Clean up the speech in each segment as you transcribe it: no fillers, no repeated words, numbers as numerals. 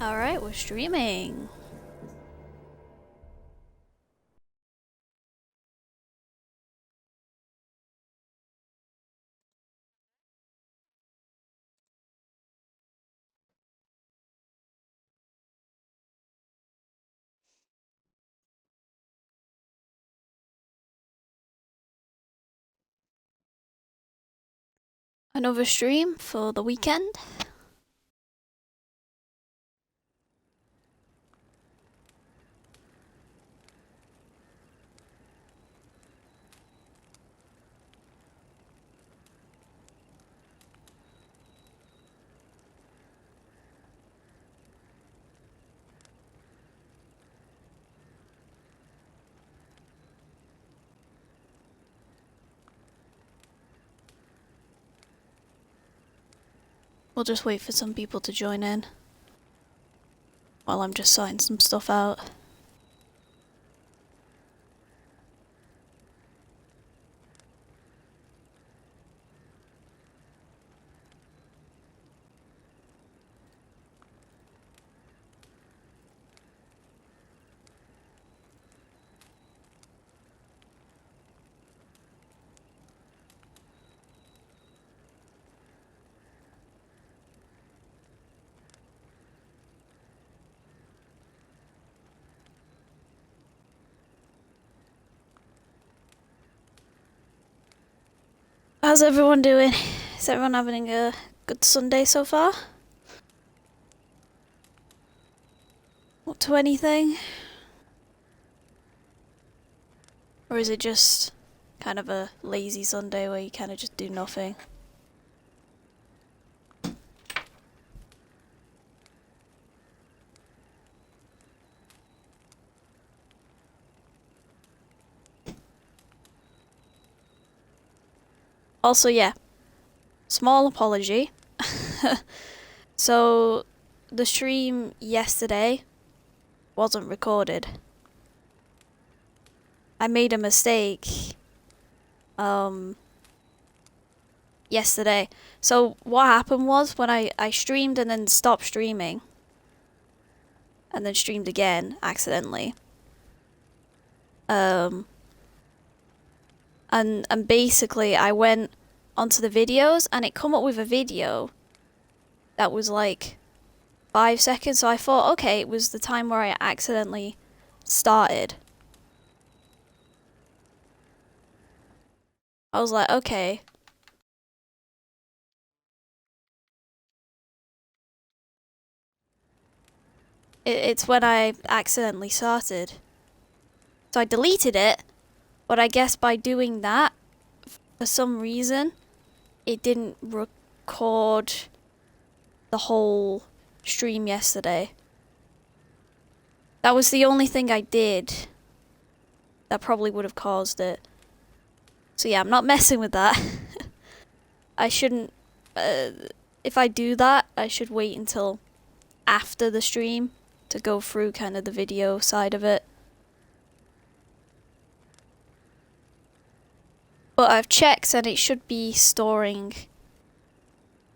Alright, we're streaming. Another stream for the weekend. We'll just wait for some people to join in while I'm just sorting some stuff out. How's everyone doing? Is everyone having a good Sunday so far? Up to anything? Or is it just kind of a lazy Sunday where you kind of just do nothing? Also, yeah, small apology. So, the stream yesterday wasn't recorded. I made a mistake yesterday. So what happened was when I streamed and then stopped streaming and then streamed again accidentally. And basically I went onto the videos and it come up with a video that was like 5 seconds, so I thought, okay, it was the time where I accidentally started. I was like, okay. It's when I accidentally started. So I deleted it, but I guess by doing that, for some reason, it didn't record the whole stream yesterday. That was the only thing I did that probably would have caused it. So yeah, I'm not messing with that. I shouldn't... if I do that, I should wait until after the stream to go through kind of the video side of it. But I've checked and it should be storing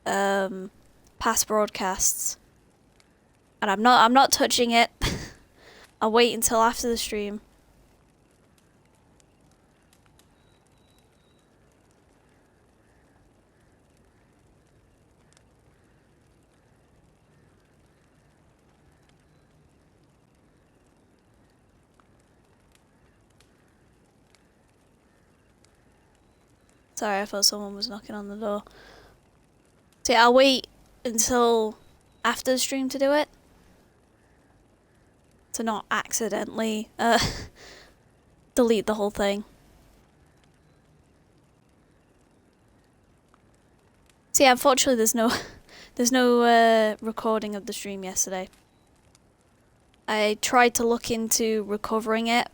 past broadcasts. And I'm not touching it. I'll wait until after the stream. Sorry, I thought someone was knocking on the door. So yeah, I'll wait until after the stream to do it. To not accidentally delete the whole thing. So yeah, unfortunately there's no recording of the stream yesterday. I tried to look into recovering it,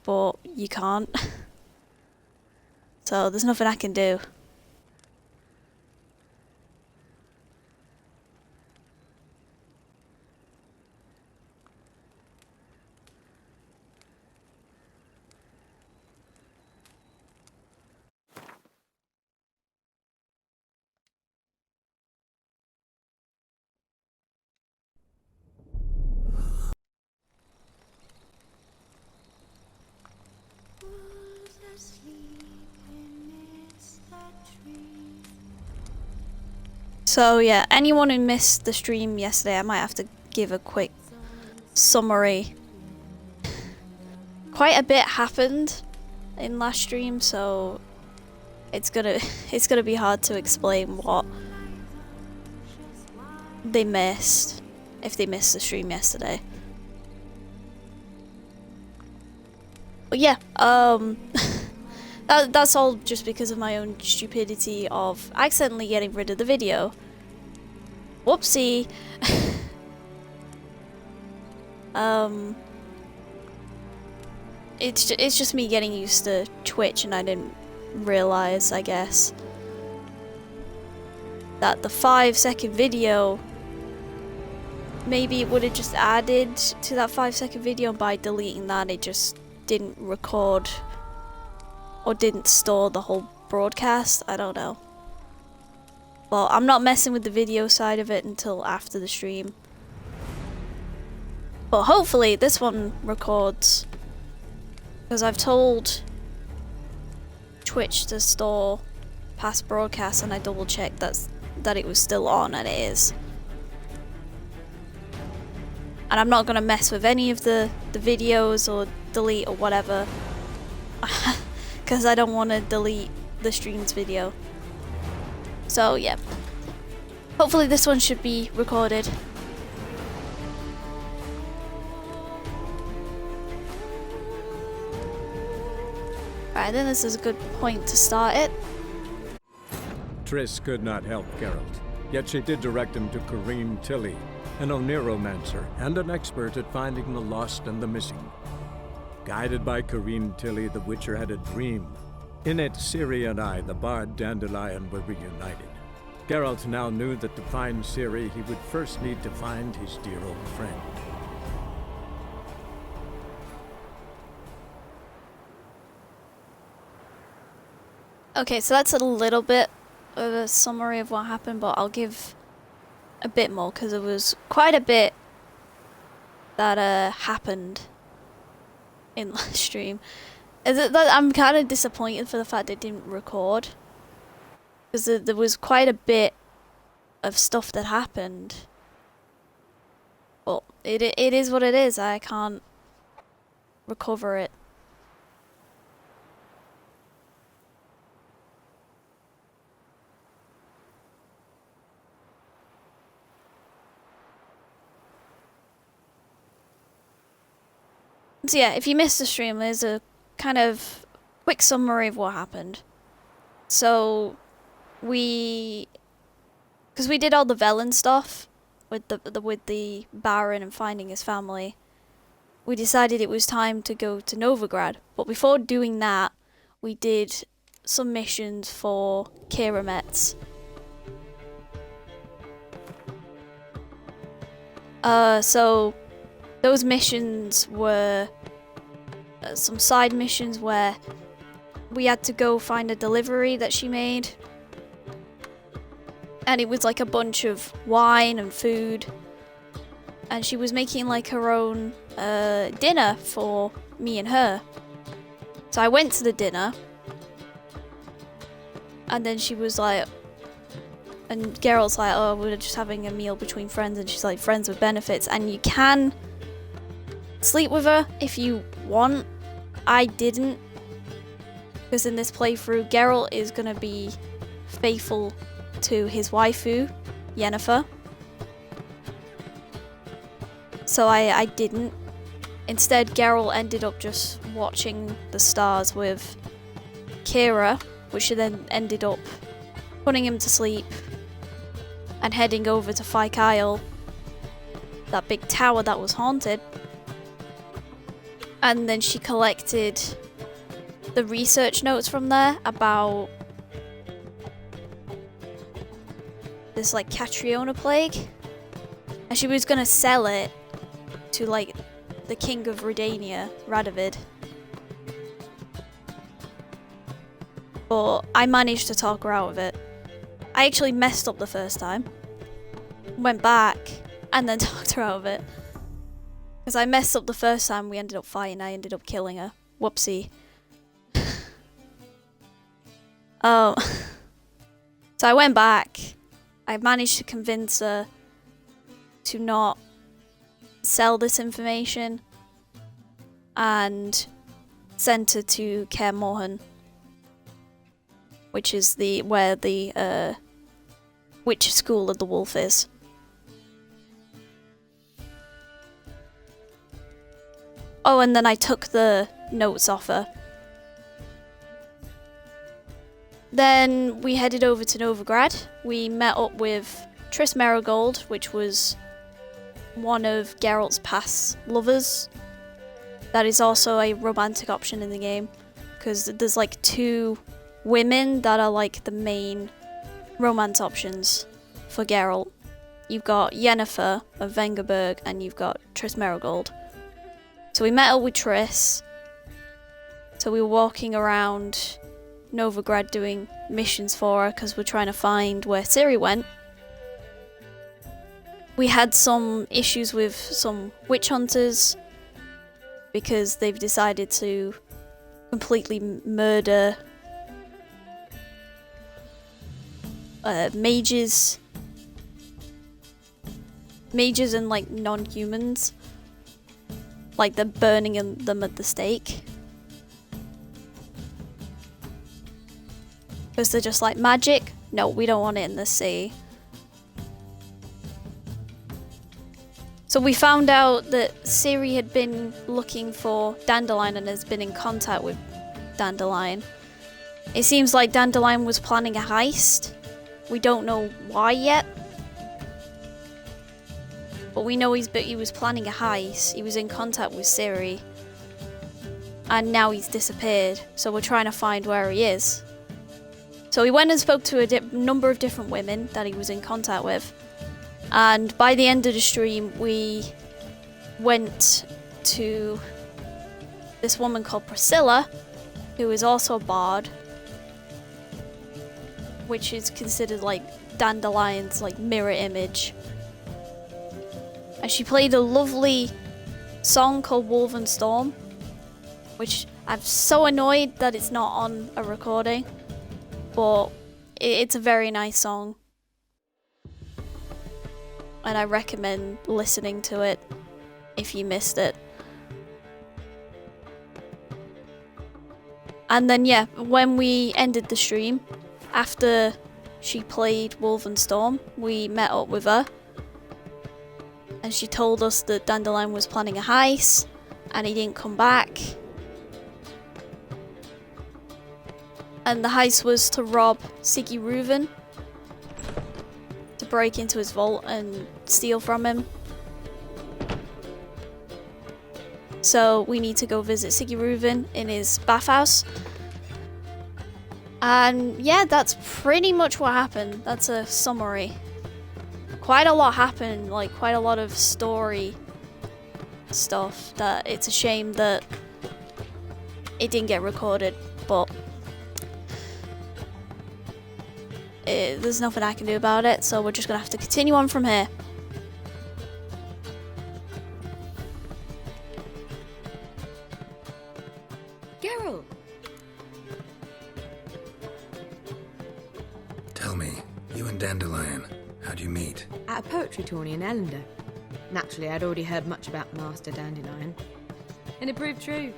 but you can't. So there's nothing I can do. So yeah, anyone who missed the stream yesterday, I might have to give a quick summary. Quite a bit happened in last stream, so it's gonna be hard to explain what they missed if they missed the stream yesterday. But yeah, that's all just because of my own stupidity of accidentally getting rid of the video. Whoopsie. It's just me getting used to Twitch, and I didn't realize, I guess, that the 5-second video, maybe it would have just added to that 5-second video, and by deleting that it just didn't record or didn't store the whole broadcast. I don't know. Well, I'm not messing with the video side of it until after the stream. But hopefully this one records, because I've told Twitch to store past broadcasts, and I double checked that it was still on, and it is. And I'm not gonna mess with any of the videos or delete or whatever, because I don't want to delete the stream's video. So yeah, hopefully this one should be recorded. Alright, then this is a good point to start it. Triss could not help Geralt, yet she did direct him to Corrine Tilly, an Oniromancer and an expert at finding the lost and the missing. Guided by Corrine Tilly, the Witcher had a dream. In it, Ciri and I, the bard Dandelion, were reunited. Geralt now knew that to find Ciri, he would first need to find his dear old friend. Okay, so that's a little bit of a summary of what happened, but I'll give a bit more, because there was quite a bit that happened in last stream. I'm kind of disappointed for the fact it didn't record, because there was quite a bit of stuff that happened. But it is what it is. I can't recover it. So yeah, if you missed the stream, there's a kind of quick summary of what happened. So because we did all the Velen stuff with the Baron and finding his family, we decided it was time to go to Novigrad. But before doing that, we did some missions for Keira Metz. So those missions were some side missions where we had to go find a delivery that she made. And it was like a bunch of wine and food. And she was making like her own dinner for me and her. So I went to the dinner. And then she was like, and Geralt's like, oh, we're just having a meal between friends. And she's like, friends with benefits. And you can sleep with her if you want. I didn't, because in this playthrough, Geralt is gonna be faithful to his waifu, Yennefer. So I didn't. Instead, Geralt ended up just watching the stars with Keira, which then ended up putting him to sleep and heading over to Fyke Isle, that big tower that was haunted. And then she collected the research notes from there about this like Catriona plague, and she was gonna sell it to like the king of Redania, Radovid. But I managed to talk her out of it. I actually messed up the first time, went back, and then talked her out of it. Because I messed up the first time, we ended up fighting, I ended up killing her. Whoopsie. So I went back, I managed to convince her to not sell this information and sent her to Kaer Morhen, which is where the witch school of the wolf is. Oh, and then I took the notes off her. Then we headed over to Novigrad. We met up with Triss Merigold, which was one of Geralt's past lovers. That is also a romantic option in the game, because there's like 2 women that are like the main romance options for Geralt. You've got Yennefer of Vengerberg and you've got Triss Merigold. So we met up with Triss. So we were walking around Novigrad doing missions for her because we're trying to find where Ciri went. We had some issues with some witch hunters because they've decided to completely murder mages and like non-humans. Like they're burning them at the stake. Because they're just like, magic? No, we don't want it in the sea. So we found out that Ciri had been looking for Dandelion and has been in contact with Dandelion. It seems like Dandelion was planning a heist. We don't know why yet. But we know he was planning a heist. He was in contact with Ciri. And now he's disappeared. So we're trying to find where he is. So he went and spoke to a number of different women that he was in contact with. And by the end of the stream, we went to this woman called Priscilla, who is also a bard, which is considered like Dandelion's like mirror image. And she played a lovely song called Woven Storm, which I'm so annoyed that it's not on a recording, but it's a very nice song. And I recommend listening to it if you missed it. And then yeah, when we ended the stream, after she played Woven Storm, we met up with her. And she told us that Dandelion was planning a heist and he didn't come back. And the heist was to rob Siggy Reuven, to break into his vault and steal from him. So we need to go visit Siggy Reuven in his bathhouse. And yeah, that's pretty much what happened. That's a summary. Quite a lot happened, like quite a lot of story stuff that it's a shame that it didn't get recorded, but there's nothing I can do about it, so we're just gonna have to continue on from here. Geralt! Tell me, you and Dandelion, how'd you meet? At a poetry tourney in Ellender. Naturally, I'd already heard much about Master Dandelion. And it proved true.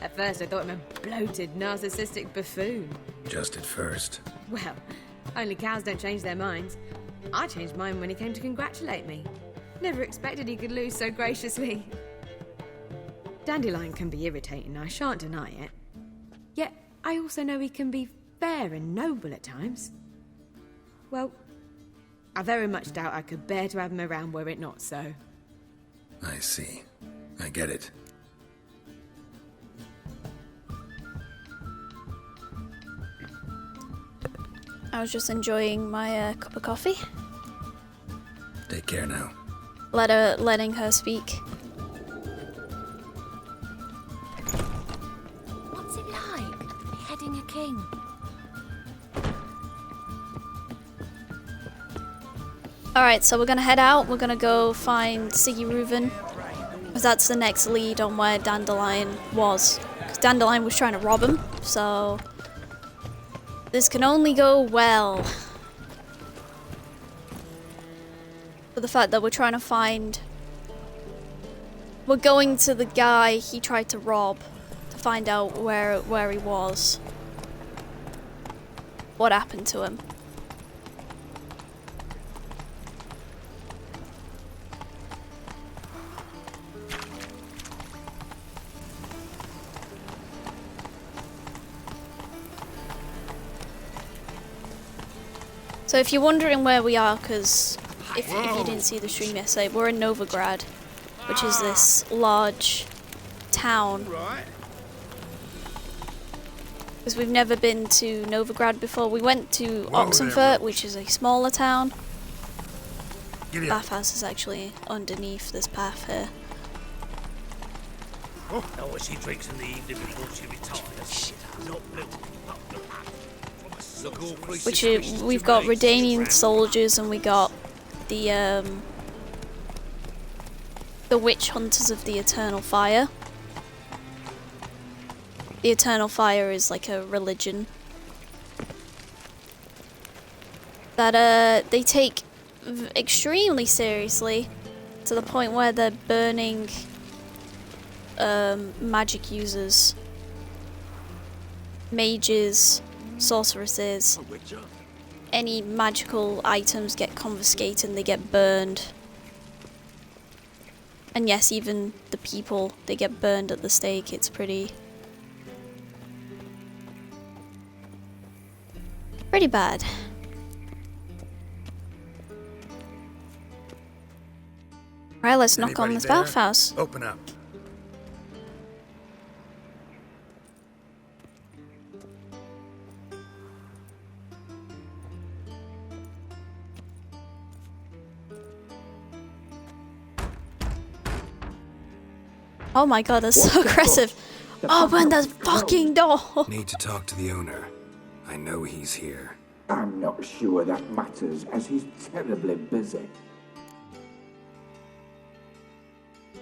At first, I thought him a bloated, narcissistic buffoon. Just at first. Well, only cows don't change their minds. I changed mine when he came to congratulate me. Never expected he could lose so graciously. Dandelion can be irritating, I shan't deny it. Yet, I also know he can be fair and noble at times. Well, I very much doubt I could bear to have him around were it not so. I see. I get it. I was just enjoying my cup of coffee. Take care now. Letting her speak. What's it like, beheading a king? Alright, so we're gonna head out. We're gonna go find Siggy Reuven, because that's the next lead on where Dandelion was. Because Dandelion was trying to rob him, so this can only go well. For the fact that we're trying to find... We're going to the guy he tried to rob to find out where he was. What happened to him. So if you're wondering where we are, because if you didn't see the stream yesterday, we're in Novigrad, which is this large town. Because we've never been to Novigrad before. We went to Oxenfurt, which is a smaller town. Bathhouse is actually underneath this path here. Oh, what she drinks in the evening before she retires. Which is, we've got Redanian soldiers, and we got the witch hunters of the Eternal Fire. The Eternal Fire is like a religion that they take extremely seriously, to the point where they're burning magic users, mages, sorceresses. Any magical items get confiscated and they get burned. And yes, even the people, they get burned at the stake. It's pretty bad. Alright, let's knock on this bathhouse. Open up. Oh my god, that's so aggressive. Open the fucking door. Need to talk to the owner. I know he's here. I'm not sure that matters, as he's terribly busy.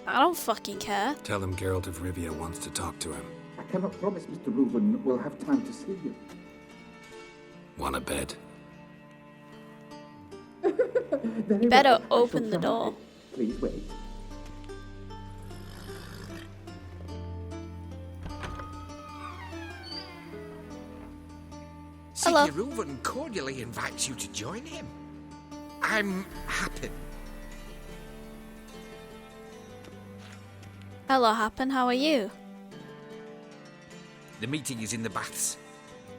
I don't fucking care. Tell him Geralt of Rivia wants to talk to him. I cannot promise Mr. Reuven will have time to see you. Want a bed? Very Better well, I open shall the try. door. Please wait. Hello. Reuven cordially invites you to join him. I'm happy. Hello, Happen. How are you? The meeting is in the baths.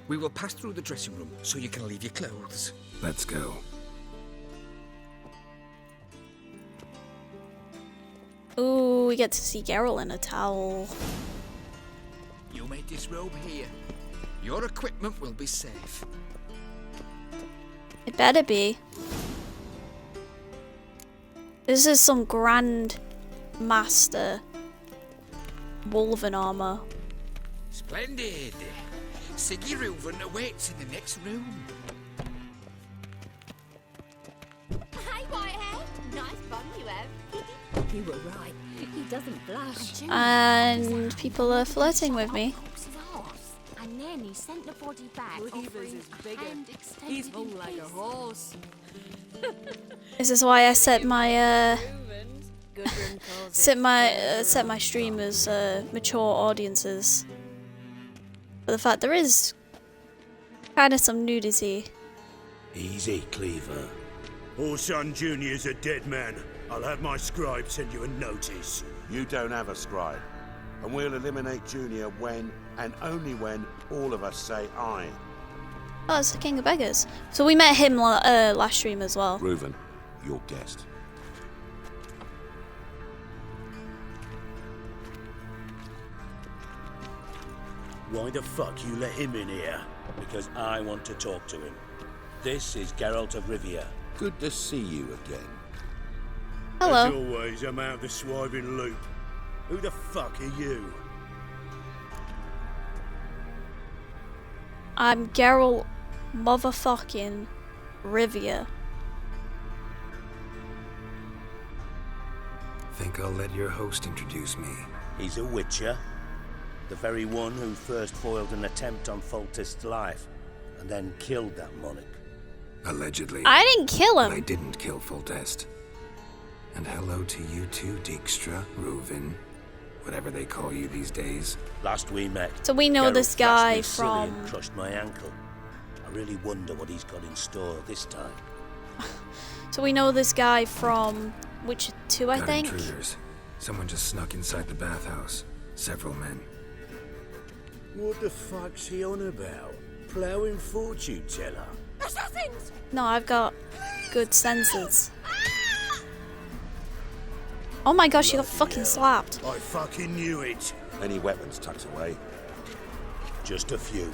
We will pass through the dressing room so you can leave your clothes. Let's go. Ooh, we get to see Geralt in a towel. You may disrobe here. Your equipment will be safe. It better be. This is some Grand Master Wolven armor. Splendid. Siggy Reuven awaits in the next room. Hey, Whitehead. Nice bun you have. You were right. He doesn't blush. And people are flirting with me. And then he sent the body back, offering a hand extended He's hung like a peace. horse. This is why I set my set my stream as mature audiences. For the fact there is kind of some nudity. Easy, Cleaver. Orson Jr.'s a dead man. I'll have my scribe send you a notice. You don't have a scribe. And we'll eliminate Junior when, and only when, all of us say aye. Oh, it's the King of Beggars. So we met him last stream as well. Reuven, your guest. Why the fuck you let him in here? Because I want to talk to him. This is Geralt of Rivia. Good to see you again. As Hello. always, I'm out of the swiving loop. Who the fuck are you? I'm Geralt motherfucking Rivia. Think I'll let your host introduce me. He's a witcher. The very one who first foiled an attempt on Foltest's life, and then killed that monarch. Allegedly. I didn't kill But I him. didn't kill Foltest. And hello to you too, Dijkstra, Reuven, whatever they call you these days. Last we met, So we know Geralt this thrashed guy me silly and from... crushed my ankle. I really wonder what he's got in store this time. So we know this guy from Witcher 2, I Got think. intruders. Someone just snuck inside the bathhouse. Several men. What the fuck's he on about? Ploughing fortune teller? Assassins! No, I've got good senses. Oh my gosh, you got fucking slapped. I fucking knew it. Any weapons tucked away? Just a few.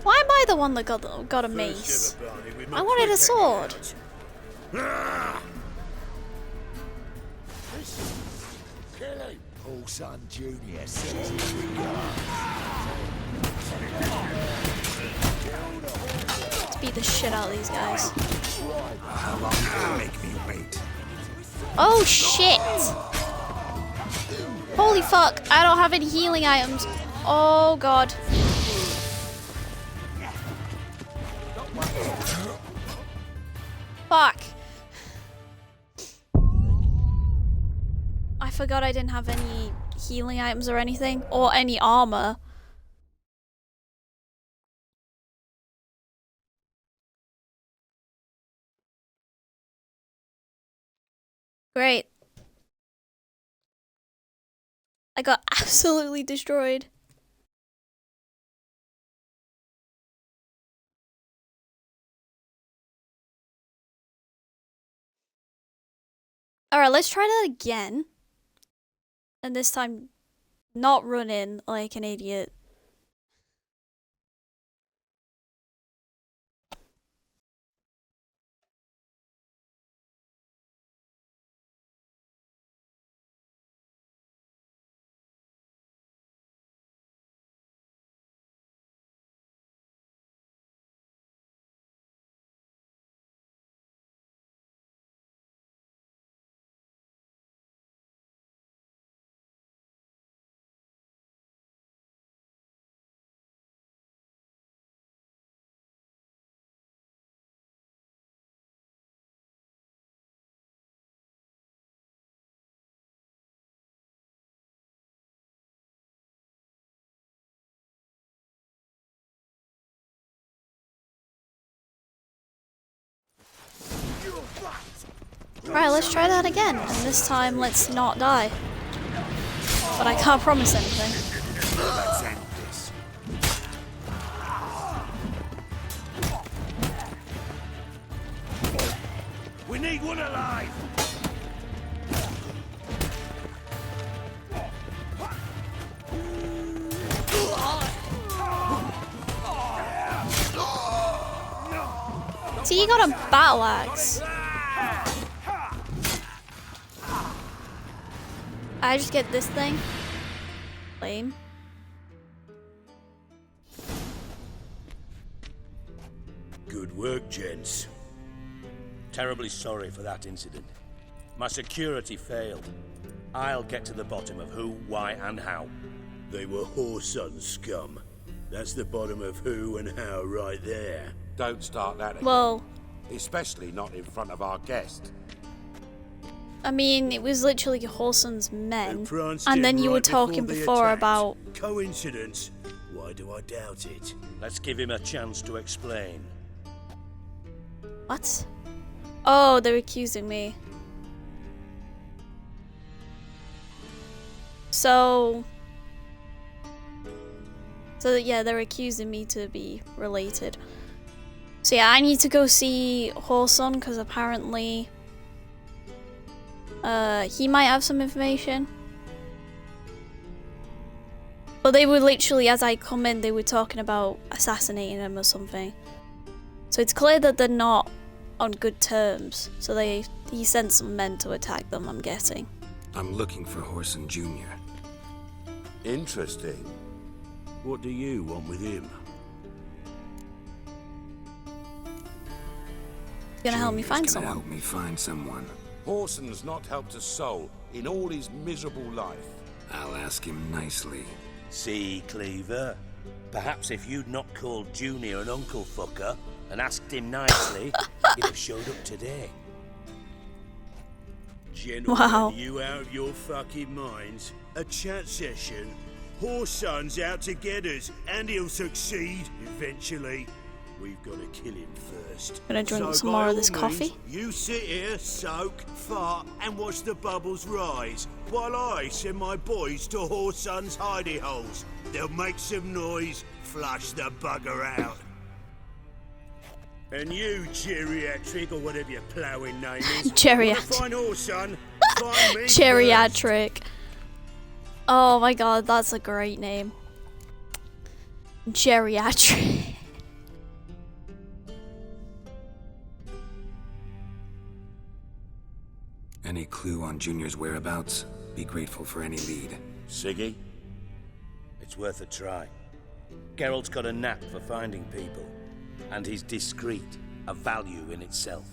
Why am I the one that got a mace? I wanted a sword. Paul Son Jr. Let's beat the shit out of these guys. How long will you make me wait? Oh shit! Holy fuck, I don't have any healing items. Oh god. Fuck. I forgot I didn't have any healing items or anything, or any armor. Great. I got absolutely destroyed. Alright, let's try that again. And this time, not run in like an idiot. Alright, let's try that again. And this time, let's not die. But I can't promise anything. Let's end this. We need one alive. See, you got a battle axe. I just get this thing. Lame. Good work, gents. Terribly sorry for that incident. My security failed. I'll get to the bottom of who, why, and how. They were whoreson scum. That's the bottom of who and how right there. Don't start that again. Well, Especially not in front of our guest. I mean, it was literally Wholeson's men. pranced And in then you were right before talking they before attacked. about... Coincidence? Why do I doubt it? Let's give him a chance to explain. What? Oh, they're accusing me. So yeah, they're accusing me to be related. So yeah, I need to go see Wholeson because apparently he might have some information. But they were literally, as I come in, they were talking about assassinating him or something. So it's clear that they're not on good terms. So he sent some men to attack them, I'm guessing. I'm looking for Whoreson Jr. Interesting. What do you want with him? He's gonna help me Junior's find gonna someone. help me find someone. Whoreson's not helped a soul in all his miserable life. I'll ask him nicely. See, Cleaver? Perhaps if you'd not called Junior an uncle fucker and asked him nicely, he'd have showed up today. Gentlemen, Wow. you out of your fucking minds? A chat session? Horse Son's out to get us, and he'll succeed eventually. We've got to kill him first. Gonna drink So some by more of all this means, coffee. You sit here, soak, fart, and watch the bubbles rise, while I send my boys to Horse Son's hidey holes. They'll make some noise, flush the bugger out. And you, geriatric, or whatever your ploughing name is, Geriatric. wanna find Horse Son? Find me first. Geriatric. Oh my god, that's a great name. Geriatric. Any clue on Junior's whereabouts? Be grateful for any lead. Siggy? It's worth a try. Geralt's got a knack for finding people, and he's discreet, a value in itself.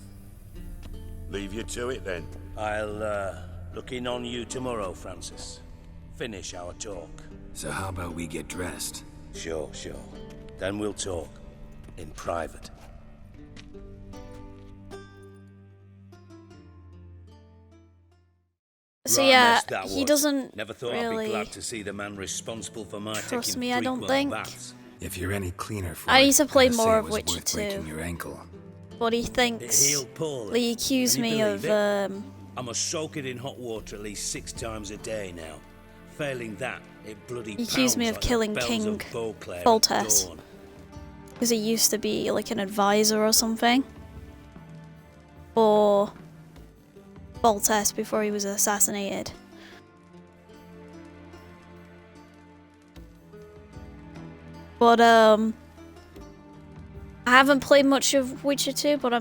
Leave you to it then. I'll look in on you tomorrow, Francis. Finish our talk. So how about we get dressed? Sure. Then we'll talk. In private. So Right yeah, mess that he was. doesn't Never thought really I'd be glad to see the man responsible for my trust taking me, I don't frequent think. baths. If you're any cleaner for I it, need to play gotta say more it of was Witcher worth 2. breaking your ankle. But he It thinks healed poorly. they accuse Can you me of believe it? I must soak it in hot water at least 6 times a day now. Failing that, it bloody He accused me pounds of like the killing bells King of Beauclair at Foltest. dawn. because he used to be like an advisor or something for Foltest before he was assassinated. But I haven't played much of Witcher 2, but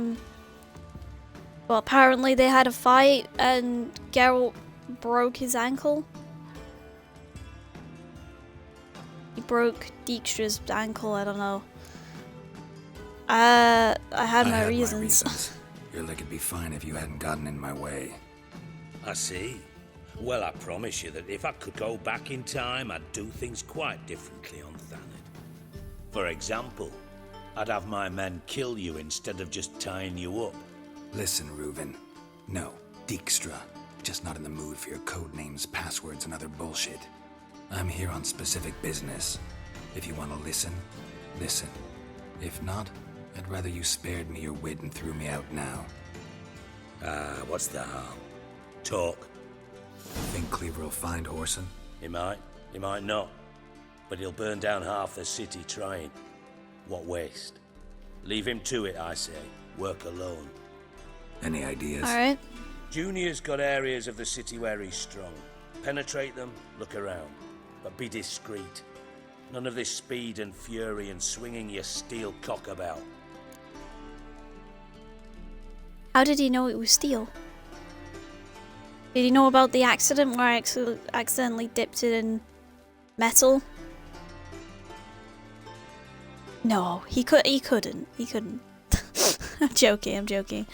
well, apparently they had a fight and Geralt broke his ankle. He broke Dijkstra's ankle, I don't know. I had my reasons. Your leg would be fine if you hadn't gotten in my way. I see. Well, I promise you that if I could go back in time, I'd do things quite differently on Thanet. For example, I'd have my men kill you instead of just tying you up. Listen, Reuven. No, Dijkstra. Just not in the mood for your code names, passwords, and other bullshit. I'm here on specific business. If you want to listen, listen. If not, I'd rather you spared me your wit and threw me out now. What's the harm? Talk. Think Cleaver will find Whoreson? He might not. But he'll burn down half the city trying. What waste? Leave him to it, I say. Work alone. Any ideas? Alright. Junior's got areas of the city where he's strong. Penetrate them, look around. But be discreet. None of this speed and fury and swinging your steel cock about. How did he know it was steel? Did he know about the accident where I accidentally dipped it in metal? No, he couldn't. I'm joking.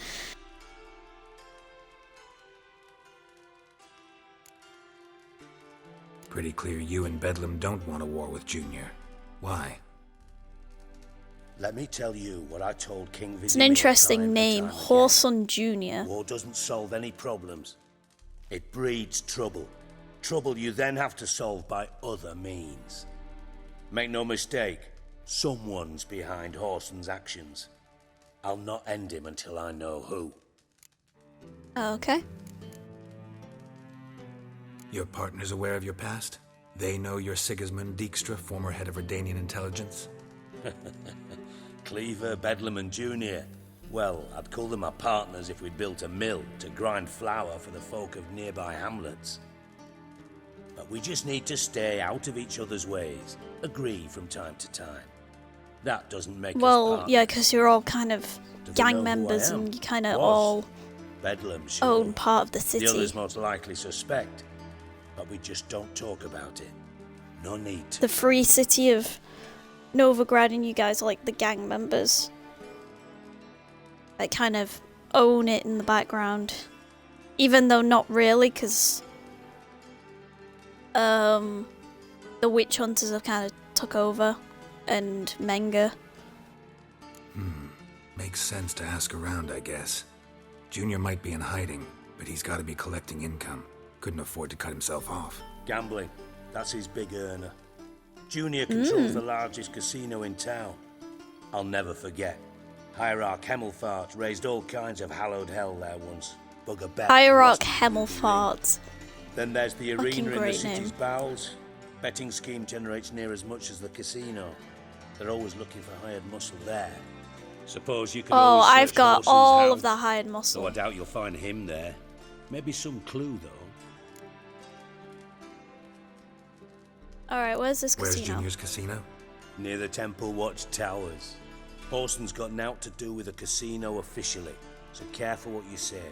Pretty clear you and Bedlam don't want a war with Junior. Why? Let me tell you what I told King Vizimir. It's an interesting time name, and time Whoreson Jr. War doesn't solve any problems. It breeds trouble. Trouble you then have to solve by other means. Make no mistake, someone's behind Whoreson's actions. I'll not end him until I know who. Okay. Your partner's aware of your past? They know you're Sigismund Dijkstra, former head of Redanian intelligence? Cleaver, Bedlam and Junior. Well, I'd call them my partners if we'd built a mill to grind flour for the folk of nearby hamlets. But we just need to stay out of each other's ways. Agree from time to time. That doesn't make us Well, partners. yeah, because you're all kind of Do they know gang who I members am? and you kind of Was. all Bedlam, sure. own part of the city. The others most likely suspect. But we just don't talk about it. No need to. The free city of Novigrad, and you guys are like the gang members that kind of own it in the background, even though not really, because the witch hunters have kind of took over, and Menga. Makes sense to ask around, I guess. Junior might be in hiding, but he's got to be collecting income. Couldn't afford to cut himself off. Gambling. That's his big earner. Junior controls the largest casino in town. I'll never forget. Hierarch Hemmelfart raised all kinds of hallowed hell there once. Bugger bet. Hierarch Hemmelfart. Then there's the Fucking arena in the great city's name. bowels. Betting scheme generates near as much as the casino. They're always looking for hired muscle there. Suppose you can Oh, always I've search got Horson's all house, of the hired though muscle. I doubt you'll find him there. Maybe some clue, though. Alright, where's this Where's casino? Junior's casino? Near the Temple Watch Towers. Horson's got naught to do with the casino officially, so careful what you say.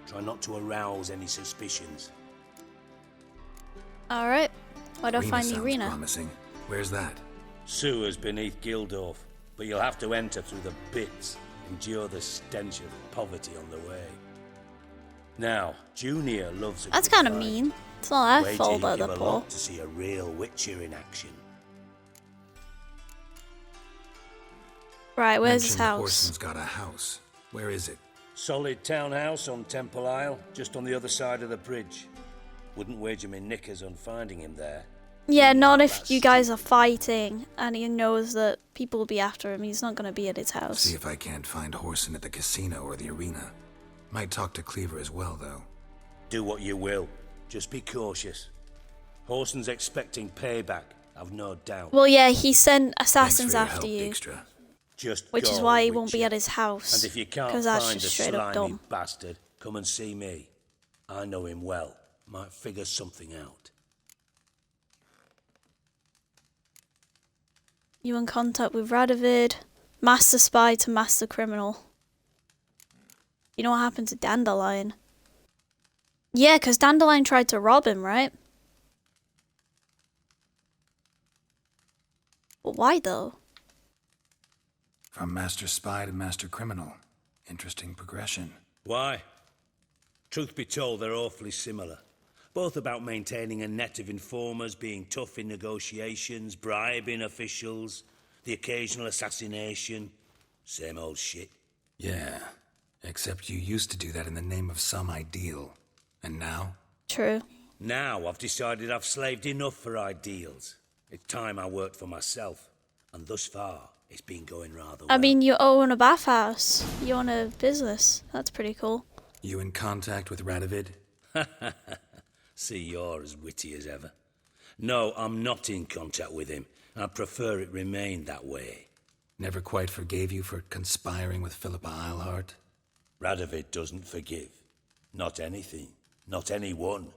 Try not to arouse any suspicions. Alright, where do I Arena find the sounds arena? promising. Where's that? Sewers beneath Gildorf, but you'll have to enter through the bits, endure the stench of poverty on the way. Now, Junior loves a That's good kind of fight. mean. It's not Wait their till fault you that give they're a poor. lot to see a real Witcher in action. Right, where's his Mentioned house? Horson's got a house. Where is it? Solid townhouse on Temple Isle, just on the other side of the bridge. Wouldn't wager me knickers on finding him there. Yeah, not if That's you guys are fighting and he knows that people will be after him. He's not going to be at his house. See if I can't find Horson at the casino or the arena. Might talk to Cleaver as well, though. Do what you will. Just be cautious. Horson's expecting payback, I've no doubt. Well, yeah, he sent Thanks for assassins your after help, you, Dijkstra. Just which is go, why he won't be Witcher. at his house. And if you can't Because that's find just the straight up slimy dumb. bastard, come and see me. I know him well. Might figure something out. You in contact with Radovid, master spy to master criminal. You know what happened to Dandelion? Yeah, because Dandelion tried to rob him, right? But why though? From Master Spy to Master Criminal. Interesting progression. Why? Truth be told, they're awfully similar. Both about maintaining a net of informers, being tough in negotiations, bribing officials, the occasional assassination. Same old shit. Yeah, except you used to do that in the name of some ideal. And now? True. Now I've decided I've slaved enough for ideals. It's time I worked for myself. And thus far, it's been going rather well. I mean, you own a bathhouse. You own a business. That's pretty cool. You in contact with Radovid? See, you're as witty as ever. No, I'm not in contact with him. I prefer it remained that way. Never quite forgave you for conspiring with Philippa Eilhart? Radovid doesn't forgive. Not anything. Not anyone.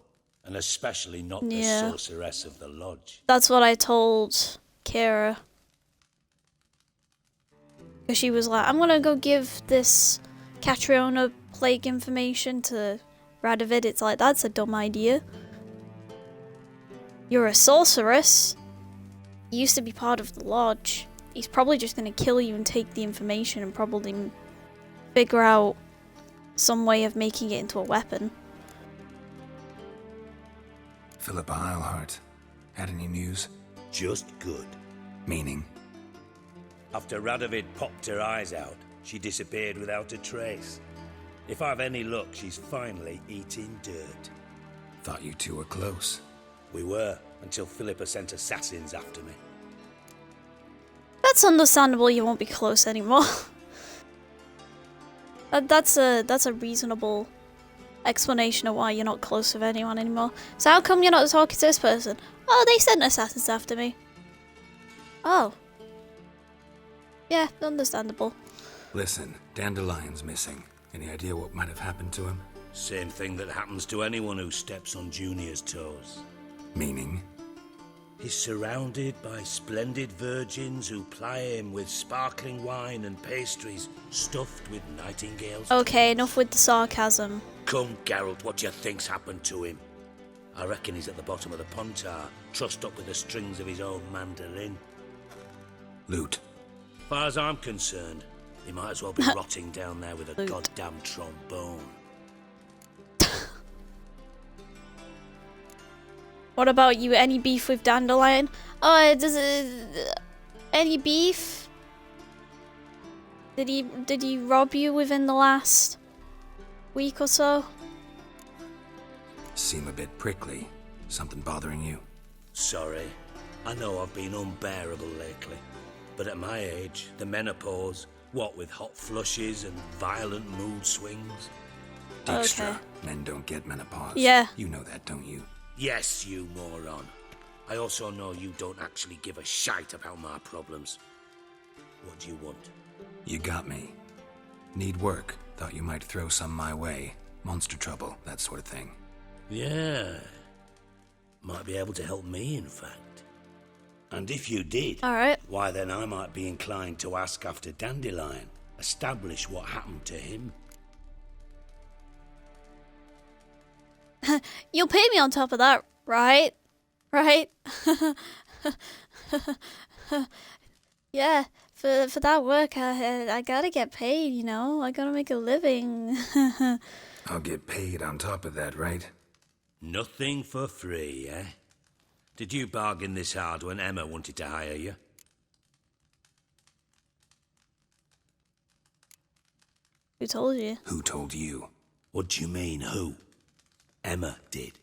And especially not Yeah. the sorceress of the lodge. That's what I told Kara. Because she was like, I'm gonna go give this Catriona plague information to Radovid. It's like, that's a dumb idea. You're a sorceress. You used to be part of the lodge. He's probably just gonna kill you and take the information and probably figure out some way of making it into a weapon. Philippa Eilhart. Had any news? Just good. Meaning? After Radovid popped her eyes out, she disappeared without a trace. If I've any luck, she's finally eating dirt. Thought you two were close. We were, until Philippa sent assassins after me. That's understandable. You won't be close anymore. That's a reasonable explanation of why you're not close with anyone anymore. So how come you're not talking to this person? Oh, they sent assassins after me. Oh. Yeah, understandable. Listen, Dandelion's missing. Any idea what might have happened to him? Same thing that happens to anyone who steps on Junior's toes. Meaning? He's surrounded by splendid virgins who ply him with sparkling wine and pastries stuffed with nightingales. Okay, enough with the sarcasm. Come, Geralt, what do you think's happened to him? I reckon he's at the bottom of the Pontar, trussed up with the strings of his own mandolin. Loot. As far as I'm concerned, he might as well be rotting down there with a Loot. goddamn trombone. What about you? Any beef with Dandelion? Oh, any beef? Did he rob you within the last week or so? Seem a bit prickly. Something bothering you? Sorry. I know I've been unbearable lately. But at my age, the menopause, what with hot flushes and violent mood swings. Dijkstra, Okay. men don't get menopause. Yeah. You know that, don't you? Yes, you moron. I also know you don't actually give a shite about my problems. What do you want? You got me. Need work. Thought you might throw some my way. Monster trouble, that sort of thing. Yeah. Might be able to help me, in fact. And if you did, Alright. why then I might be inclined to ask after Dandelion. Establish what happened to him. You'll pay me on top of that, right? Right? Yeah, for that work, I gotta get paid, you know? I gotta make a living. I'll get paid on top of that, right? Nothing for free, eh? Did you bargain this hard when Emma wanted to hire you? Who told you? Who told you? What do you mean, who? Emma did.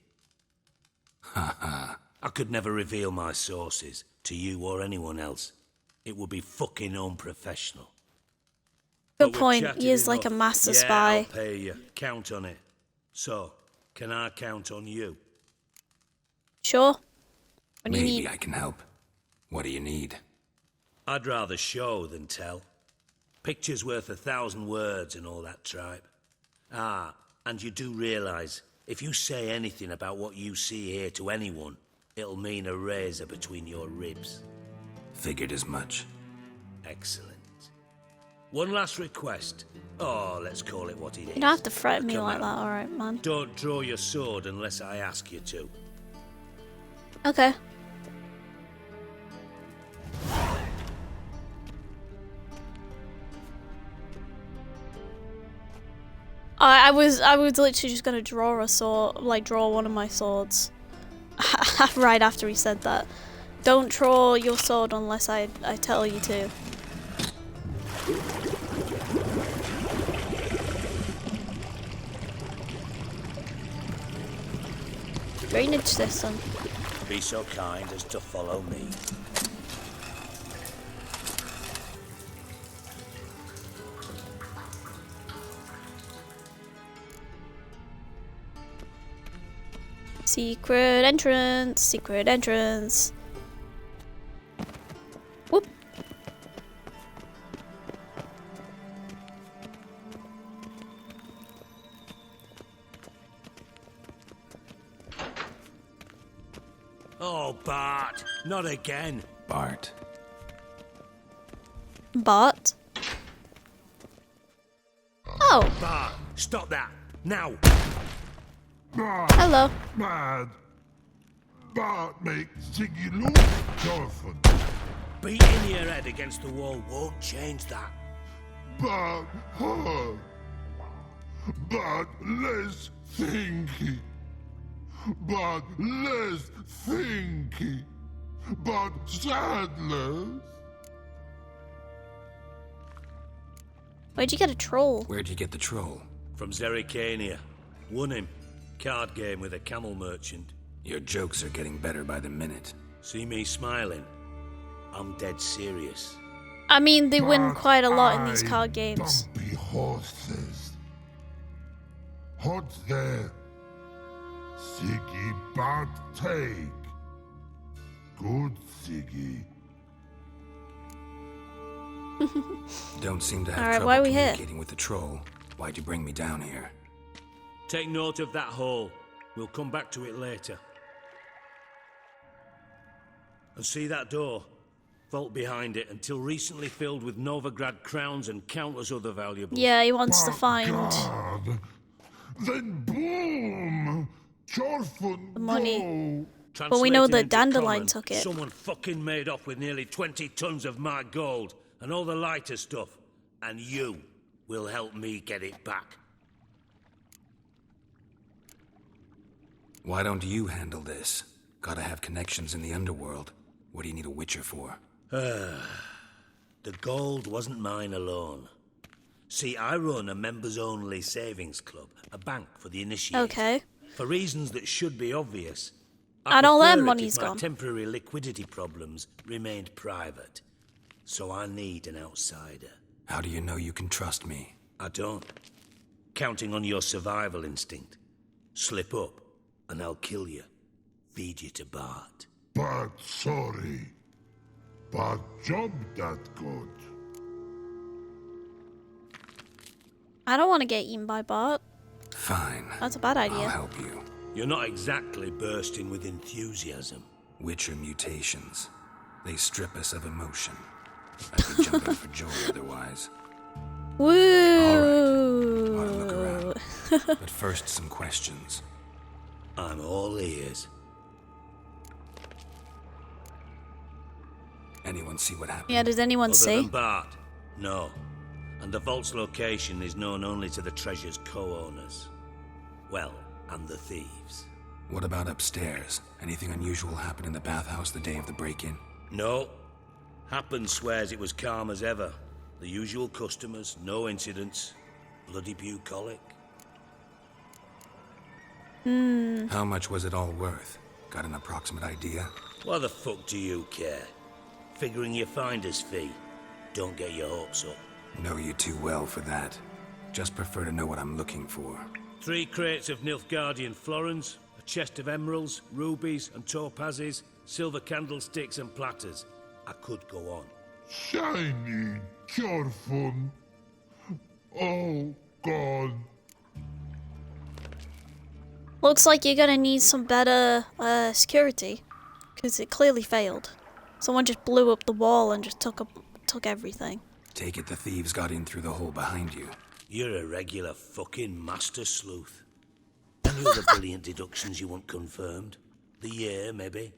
Ha ha. I could never reveal my sources to you or anyone else. It would be fucking unprofessional. Good But we've point. chatted He is like a enough. master Yeah, spy. I'll pay you. Count on it. So, can I count on you? Sure. What do you Maybe need? I can help. What do you need? I'd rather show than tell. Picture's worth 1,000 words and all that tripe. Ah, and you do realise, if you say anything about what you see here to anyone, it'll mean a razor between your ribs. Figured as much. Excellent. One last request. Oh, let's call it what it is. You don't have to threaten me Come like out. that, alright, man. Don't draw your sword unless I ask you to. Okay. I was literally just gonna draw a sword, like draw one of my swords. Right after he said that. Don't draw your sword unless I tell you to. Drainage system. Be so kind as to follow me. Secret entrance, secret entrance. Whoop. Oh, Bart, not again. Bart. Bart. Oh, Bart, stop that, now. hello. Bad. Bart makes Ziggy look dolphin. Beating your head against the wall won't change that. Bart hard. Bart less thinky. Bart less thinky. Bart sadless. Where'd you get a troll? Where'd you get the troll? From Zerrikania. Won him. Card game with a camel merchant. Your jokes are getting better by the minute. See me smiling? I'm dead serious. I mean, they win quite a lot in these card games. Bumpy horses. What's there? Siggy Bart take. Good Siggy. Don't seem to have Alright, trouble why are we here? communicating with the troll. Why'd you bring me down here? Take note of that hole. We'll come back to it later. And see that door? Vault behind it, until recently filled with Novigrad crowns and countless other valuables. Yeah, he wants to find God. Then boom! Chorfun the money. go. But we know Translated that into Dandelion common, took it. Someone fucking made off with nearly 20 tons of my gold and all the lighter stuff. And you will help me get it back. Why don't you handle this? Gotta have connections in the underworld. What do you need a witcher for? The gold wasn't mine alone. See, I run a members-only savings club, a bank for the initiated. Okay. For reasons that should be obvious. And all their prefer it money's if my gone. temporary liquidity problems remained private. So I need an outsider. How do you know you can trust me? I don't. Counting on your survival instinct. Slip up, and I'll kill you. Feed you to Bart. But sorry. But job that good. I don't want to get eaten by Bart. Fine. That's a bad idea. I'll help you. You're not exactly bursting with enthusiasm. Witcher mutations. They strip us of emotion. I'd be jumping for joy otherwise. Woo! Alright, ought to look around. But first, some questions. I'm all ears. Anyone see what happened? Yeah, does anyone Other see? than Bart? No. And the vault's location is known only to the treasure's co-owners. Well, and the thieves. What about upstairs? Anything unusual happen in the bathhouse the day of the break-in? No. Happen swears it was calm as ever. The usual customers, no incidents. Bloody bucolic. How much was it all worth? Got an approximate idea? Why the fuck do you care? Figuring your finder's fee. Don't get your hopes up. Know you too well for that. Just prefer to know what I'm looking for. 3 crates of Nilfgaardian florins, a chest of emeralds, rubies and topazes, silver candlesticks and platters. I could go on. Shiny, careful. Oh, God. Looks like you're gonna need some better security, because it clearly failed. Someone just blew up the wall and just took everything. Take it the thieves got in through the hole behind you. You're a regular fucking master sleuth. Any other brilliant deductions you want confirmed? The year, maybe?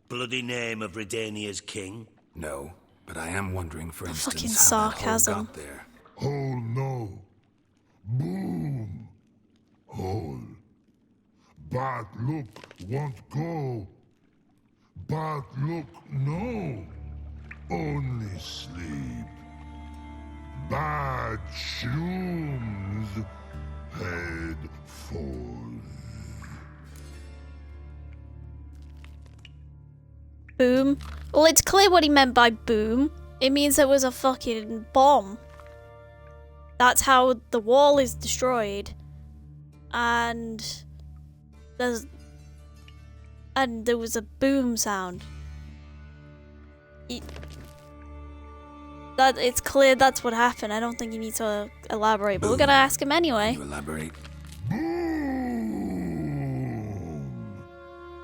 Bloody name of Redania's king? No, but I am wondering, for instance, Fucking how that hole sarcasm. got there. Oh, no. Boom. Hole. Bad look won't go. Bad look no. Only sleep. Bad shrooms. Head falls. Boom. Well, it's clear what he meant by boom. It means there was a fucking bomb. That's how the wall is destroyed. And there was a boom sound. It's clear that's what happened. I don't think you need to elaborate, but we're gonna ask him anyway. Can you elaborate?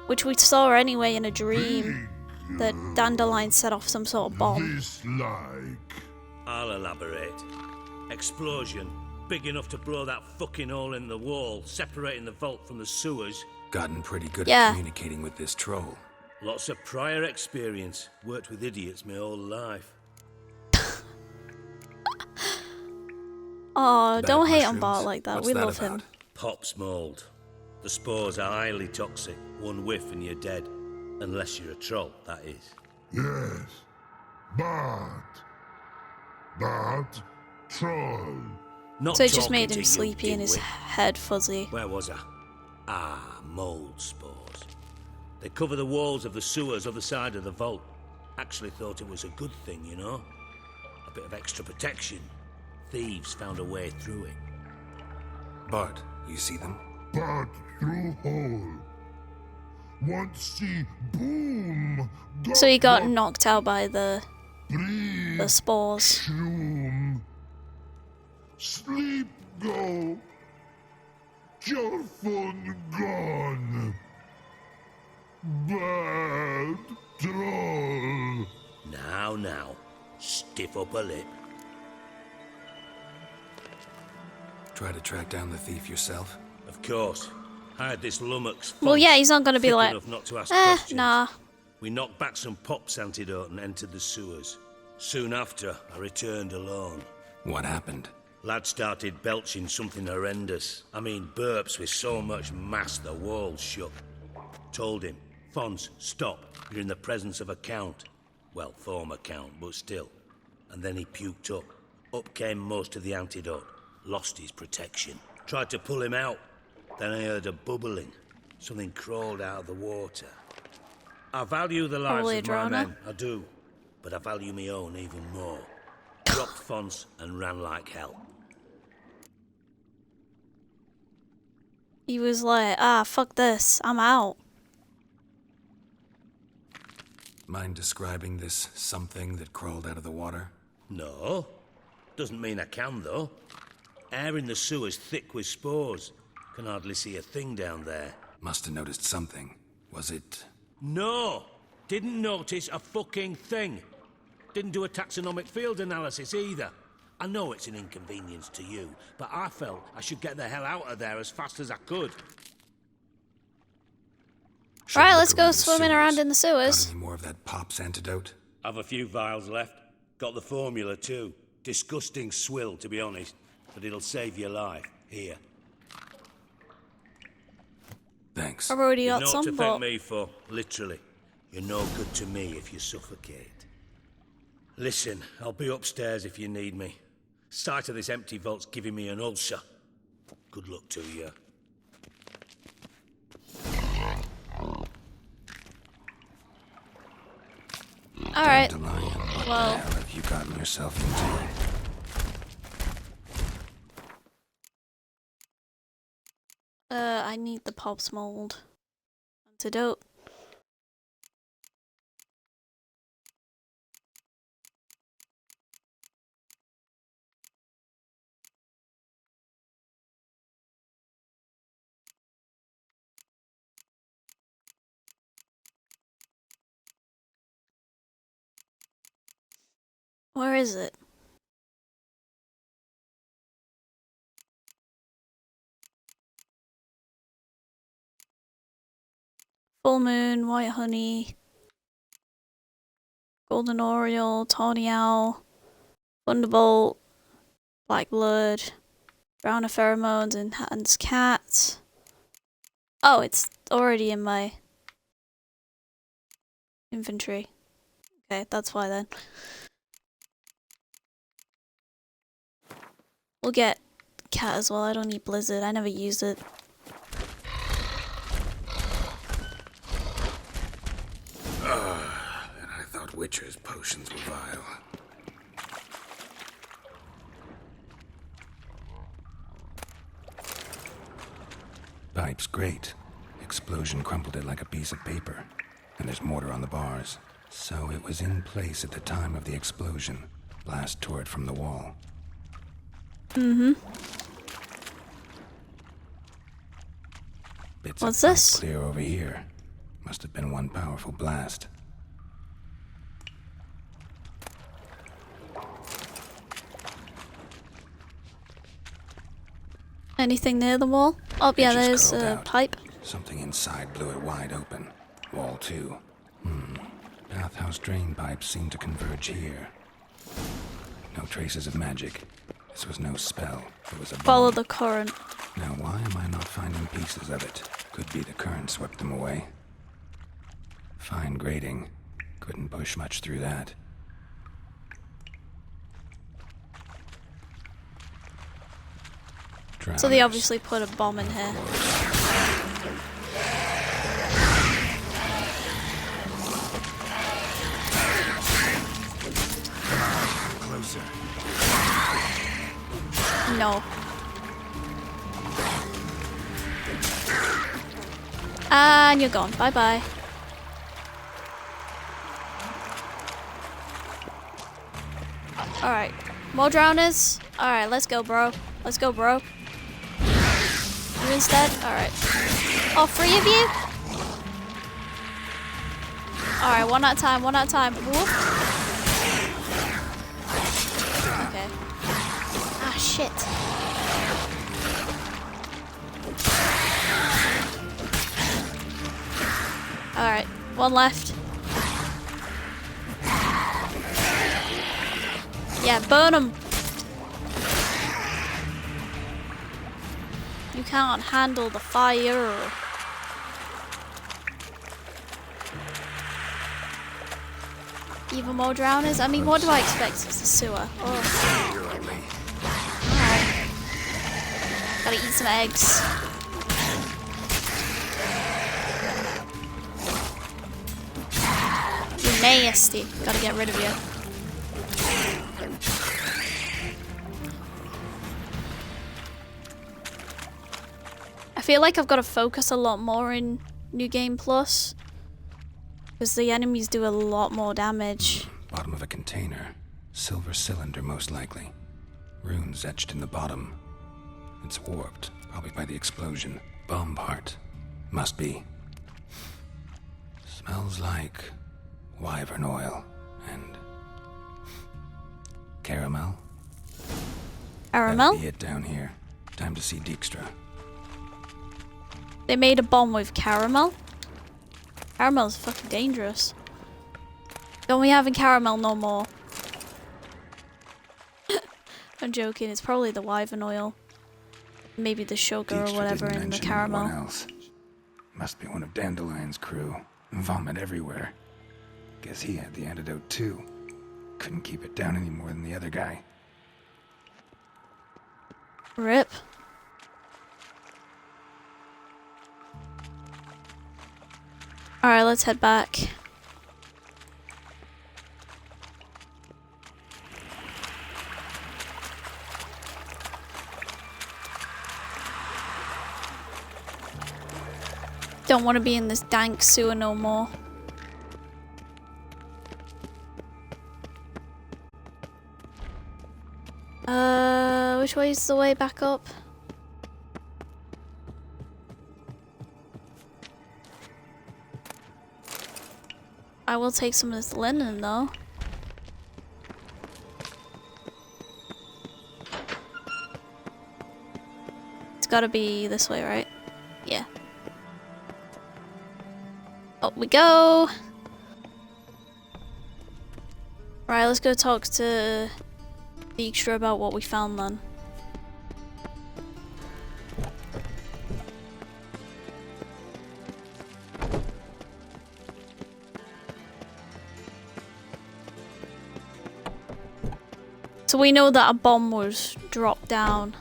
Which we saw anyway in a dream. That Dandelion set off some sort of bomb. This like. I'll elaborate. Explosion. Big enough to blow that fucking hole in the wall, separating the vault from the sewers. Gotten pretty good Yeah. at communicating with this troll. Lots of prior experience. Worked with idiots my whole life. Oh, Bad don't hate on mushrooms. Bart like that. What's We that love him. about? Pops mold. The spores are highly toxic. One whiff and you're dead. Unless you're a troll, that is. Yes. But troll. Not So it just talking made to him you, sleepy and his dimwit. head fuzzy. Where was I? Mold spores. They cover the walls of the sewers other side of the vault. Actually thought it was a good thing, you know? A bit of extra protection. Thieves found a way through it. Bart, you see them? But through hole. Want see boom. So he got knocked out by the breathe. spores. Shroom. Sleep go. Your phone gone. Bad troll. Now. Stiff upper lip. Try to track down the thief yourself? Of course. I had this lummox. Well, yeah, he's not gonna be thick like, enough not to ask questions. nah. We knocked back some Pop's antidote and entered the sewers. Soon after, I returned alone. What happened? Lad started belching something horrendous. I mean, burps with so much mass the walls shook. Told him, Fons, stop. You're in the presence of a count. Well, former count, but still. And then he puked up. Up came most of the antidote. Lost his protection. Tried to pull him out. Then I heard a bubbling. Something crawled out of the water. I value the lives of my men, I do. But I value my own even more. Dropped Fons and ran like hell. He was like, ah, fuck this, I'm out. Mind describing this something that crawled out of the water? No. Doesn't mean I can, though. Air in the sewer's thick with spores. Can hardly see a thing down there. Must have noticed something. Was it... No! Didn't notice a fucking thing. Didn't do a taxonomic field analysis either. I know it's an inconvenience to you, but I felt I should get the hell out of there as fast as I could. Right, let's go swimming around in the sewers. Got any more of that Pop's antidote? I've a few vials left. Got the formula too. Disgusting swill, to be honest. But it'll save your life. Here. Thanks. I've already got You're some, not to but... thank me for, literally. You're no good to me if you suffocate. Listen, I'll be upstairs if you need me. Sight of this empty vault's giving me an ulcer. Good luck to you. Alright. What Well, the hell have you gotten yourself into? I need the Pop's mold antidote. Where is it? Full moon, white honey, golden oriole, tawny owl, thunderbolt, black blood, brown of pheromones, and Hatton's cat. Oh, it's already in my inventory. Okay, that's why then. We'll get cat as well. I don't need blizzard. I never used it. And I thought Witcher's potions were vile. Pipe's great. Explosion crumpled it like a piece of paper. And there's mortar on the bars. So it was in place at the time of the explosion. Blast tore it from the wall. Mm-hmm. Bits What's of pipe this? clear over here. Must have been one powerful blast. Anything near the wall? Oh, yeah, there's a pipe. Something inside blew it wide open. Wall 2. Bathhouse drain pipes seem to converge here. No traces of magic. This was no spell. It was a bomb. Follow the current. Now, why am I not finding pieces of it? Could be the current swept them away. Fine grating. Couldn't push much through that. So they obviously put a bomb in here. Closer. No. And you're gone. Bye-bye. Alright. More drowners? Alright, let's go, bro. Let's go, bro. You instead? Alright. All 3 of you? Alright, one at a time, one at a time. Whoop. Okay. Ah, shit. Alright, one left. Yeah, burn them. You can't handle the fire. Even more drowners? I mean, what do I expect? It's a sewer. Oh. Alright. Gotta eat some eggs. You're nasty. Gotta get rid of you. I feel like I've got to focus a lot more in New Game Plus. Because the enemies do a lot more damage. Bottom of a container. Silver cylinder, most likely. Runes etched in the bottom. It's warped, probably by the explosion. Bomb part. Must be. Smells like wyvern oil and caramel. Caramel? That'll be it down here. Time to see Dijkstra. They made a bomb with caramel? Caramel's fucking dangerous. Don't be having caramel no more. I'm joking, it's probably the wyvern oil. Maybe the sugar or whatever in the caramel. Else. Must be one of Dandelion's crew. Vomit everywhere. Guess he had the antidote too. Couldn't keep it down any more than the other guy. Rip. Alright, let's head back. Don't want to be in this dank sewer no more. Which way is the way back up? I will take some of this linen though. It's gotta be this way, right? Yeah. Up we go! Right, let's go talk to Dijkstra about what we found then. So we know that a bomb was dropped down.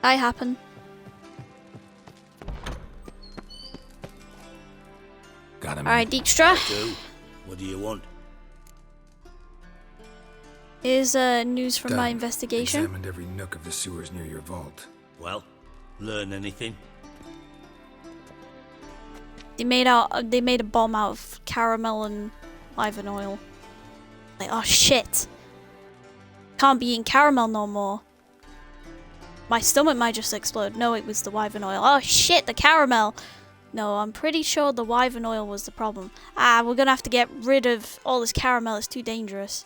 That happened. Got him. Alright, Dijkstra. What do you want? Here's news from my investigation. Examined every nook of the sewers near your vault. Well, learn anything? They made a bomb out of caramel and wyvern oil. Like, oh shit. Can't be eating caramel no more. My stomach might just explode. No, it was the wyvern oil. Oh shit, the caramel. No, I'm pretty sure the wyvern oil was the problem. We're gonna have to get rid of all this caramel. It's too dangerous.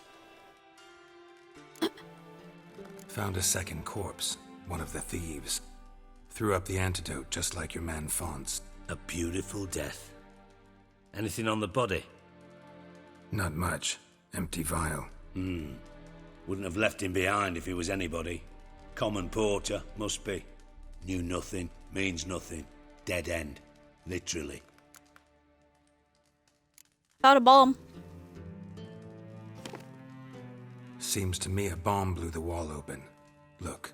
Found a second corpse. One of the thieves. Threw up the antidote just like your man Fonz. A beautiful death. Anything on the body? Not much. Empty vial. Wouldn't have left him behind if he was anybody. Common porter, must be. Knew nothing, means nothing. Dead end. Literally. Found a bomb. Seems to me a bomb blew the wall open. Look.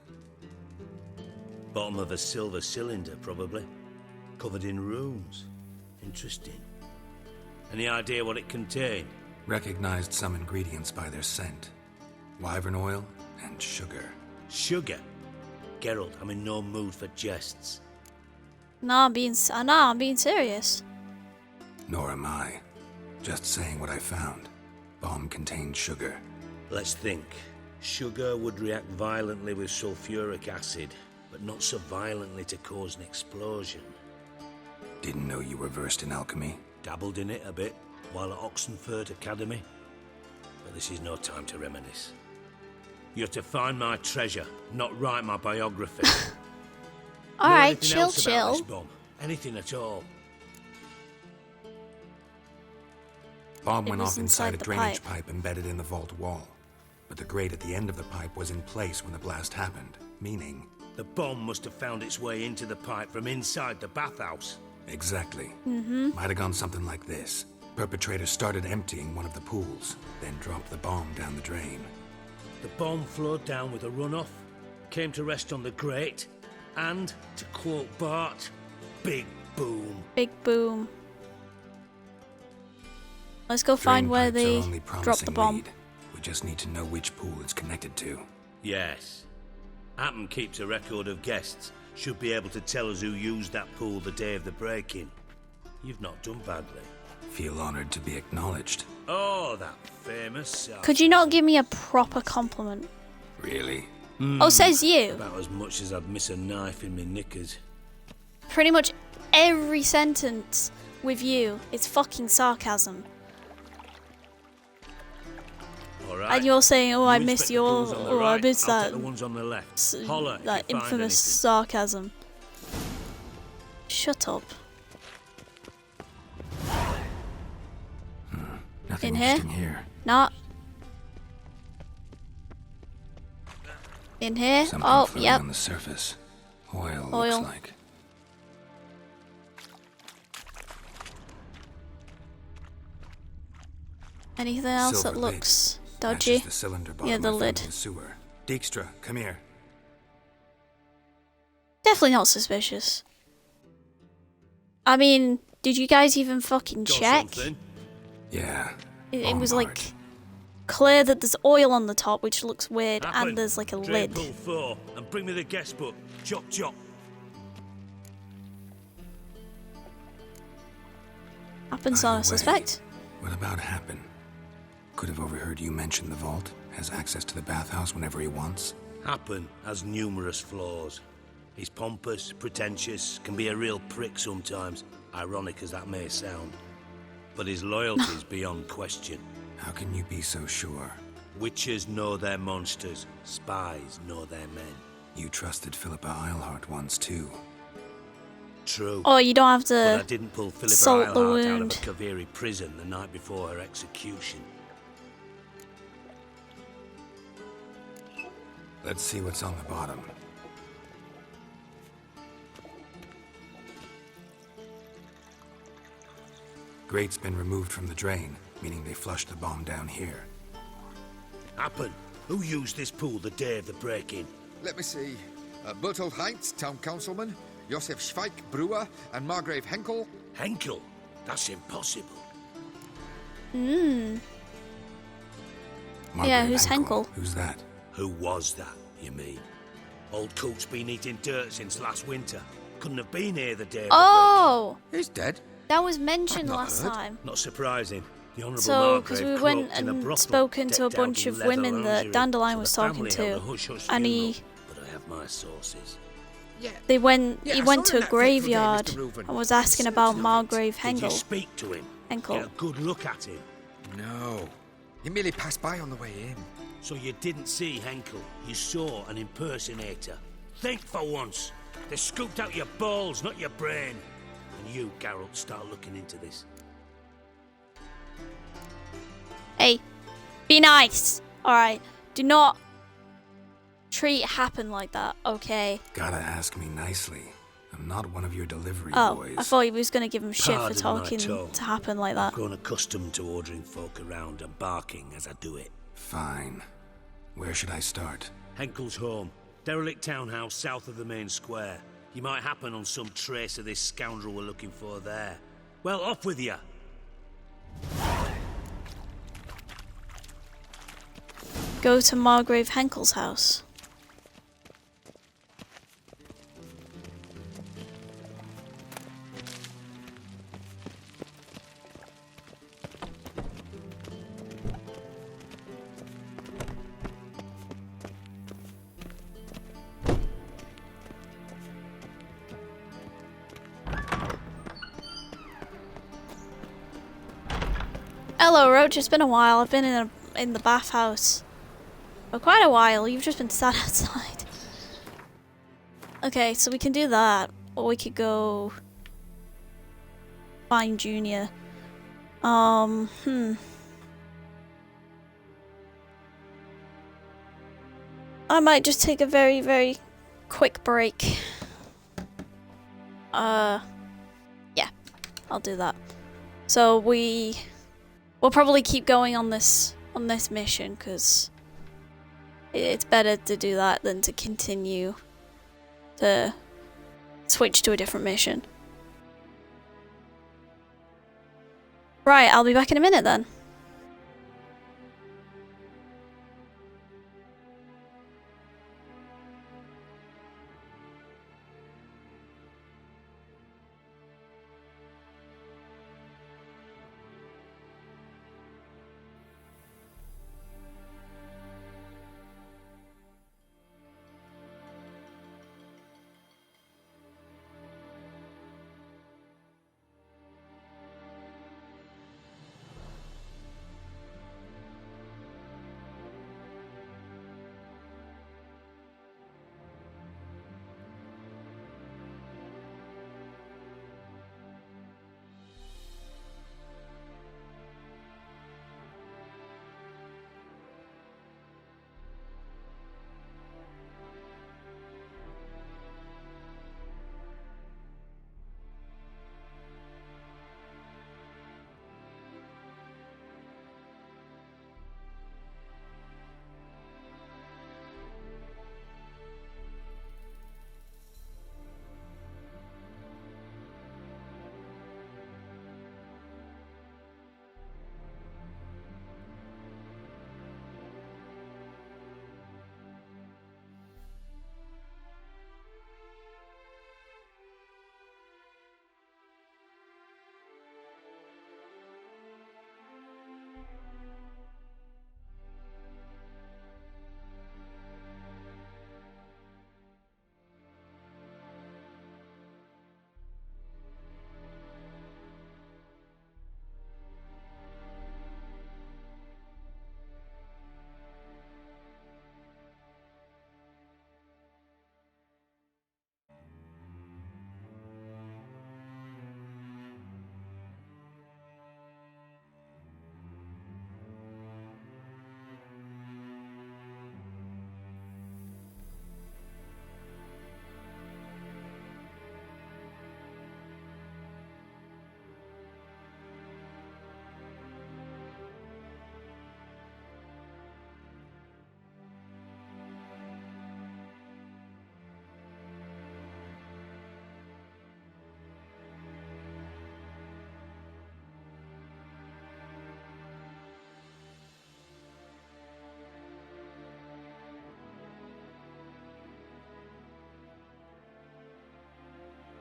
Bottom of a silver cylinder, probably. Covered in runes. Interesting. Any idea what it contained? Recognized some ingredients by their scent. Wyvern oil and sugar. Sugar? Geralt, I'm in no mood for jests. No, I'm being serious. Nor am I. Just saying what I found. Bomb contained sugar. Let's think. Sugar would react violently with sulfuric acid, but not so violently to cause an explosion. Didn't know you were versed in alchemy. Dabbled in it a bit while at Oxenford Academy. But this is no time to reminisce. You're to find my treasure, not write my biography. Alright, Know anything chill, else about this chill. bomb? Anything at all? Bomb It went was off inside a the drainage pipe embedded in the vault wall. But the grate at the end of the pipe was in place when the blast happened, meaning... The bomb must have found its way into the pipe from inside the bathhouse. Exactly. Might have gone something like this. Perpetrator started emptying one of the pools, then dropped the bomb down the drain. The bomb flowed down with a runoff, came to rest on the grate, and, to quote Bart, big boom. Big boom. Let's go find where they dropped the bomb. Lead. We just need to know which pool it's connected to. Yes. Appen keeps a record of guests. Should be able to tell us who used that pool the day of the break-in. You've not done badly. Feel honored to be acknowledged. Oh, that famous... Could you not give me a proper compliment? Really? Oh, says you. About as much as I'd miss a knife in me knickers. Pretty much every sentence with you is fucking sarcasm. All right. And you're saying, oh, I You miss inspect the your... pools on the Oh, I right, miss I'll that... take the ones on the left. Holler if that you find infamous anything. sarcasm. Shut up. Nothing In here? interesting here. Not. In here? Something Oh, floating yep. on the surface. Oil. Oil. Looks like. Anything else Silver that lid. looks Matches dodgy? the cylinder bottom Yeah, the I found lid. in the sewer. Dijkstra, come here. Definitely not suspicious. I mean, did you guys even fucking Got check? something? Yeah. It was Bombard. like clear that there's oil on the top, which looks weird, Appen, and there's like a drain lid. pool 4 and bring me the guest book. Chop chop. Happens Either on a way, suspect. What about Happen? Could have overheard you mention the vault. Has access to the bathhouse whenever he wants. Happen has numerous flaws. He's pompous, pretentious, can be a real prick sometimes, ironic as that may sound. But his loyalty is beyond question. How can you be so sure? Witches know their monsters, spies know their men. You trusted Philippa Eilhart once too. True. Oh, you don't have But I to didn't pull Philippa salt the Eilhart out of a wound. Kaviri prison the night before her execution. Let's see what's on the bottom. Grate's been removed from the drain, meaning they flushed the bomb down here. Happen. Who used this pool the day of the break-in? Let me see. Bertold Heinz, town councilman, Josef Schweik, brewer, and Margrave Henkel. Henkel? That's impossible. Hmm. Margaret Yeah, who's Henkel? Who's that? Who was that, you mean? Old Coot's been eating dirt since last winter. Couldn't have been here the day of Oh! He's dead. That was mentioned I've not last heard. time. Not surprising. The Honourable So, because Margrave we went croaked in a and brothel, spoken to a decked out bunch in of leather women that lingerie, Dandelion so was the talking family held to, a hush-hush and funeral, but I have my sources. Yeah. he went Yeah, I to saw a him that fateful day, graveyard Mr. Reuben. and was asking about Margrave Did you Henkel. speak to him? Henkel. Get a good look at him. No. He merely passed by on the way in. So you didn't see Henkel. You saw an impersonator. Think for once. They scooped out your balls, not your brain. And you, Geralt, start looking into this. Hey, be nice. Alright, do not treat Happen like that, okay? Gotta ask me nicely. I'm not one of your delivery Oh, boys. I thought he was going to give him shit for Pardon my talking tone. to Happen like that. I've grown accustomed to ordering folk around and barking as I do it. Fine. Where should I start? Henkel's home. Derelict townhouse south of the main square. You might happen on some trace of this scoundrel we're looking for there. Well, off with you. Go to Margrave Henkel's house. Hello, Roach. It's been a while. I've been in the bathhouse for quite a while. You've just been sat outside. Okay, so we can do that, or we could go find Junior. I might just take a very, very quick break. Yeah, I'll do that. So we'll probably keep going on this mission, because it's better to do that than to continue to switch to a different mission. Right, I'll be back in a minute then.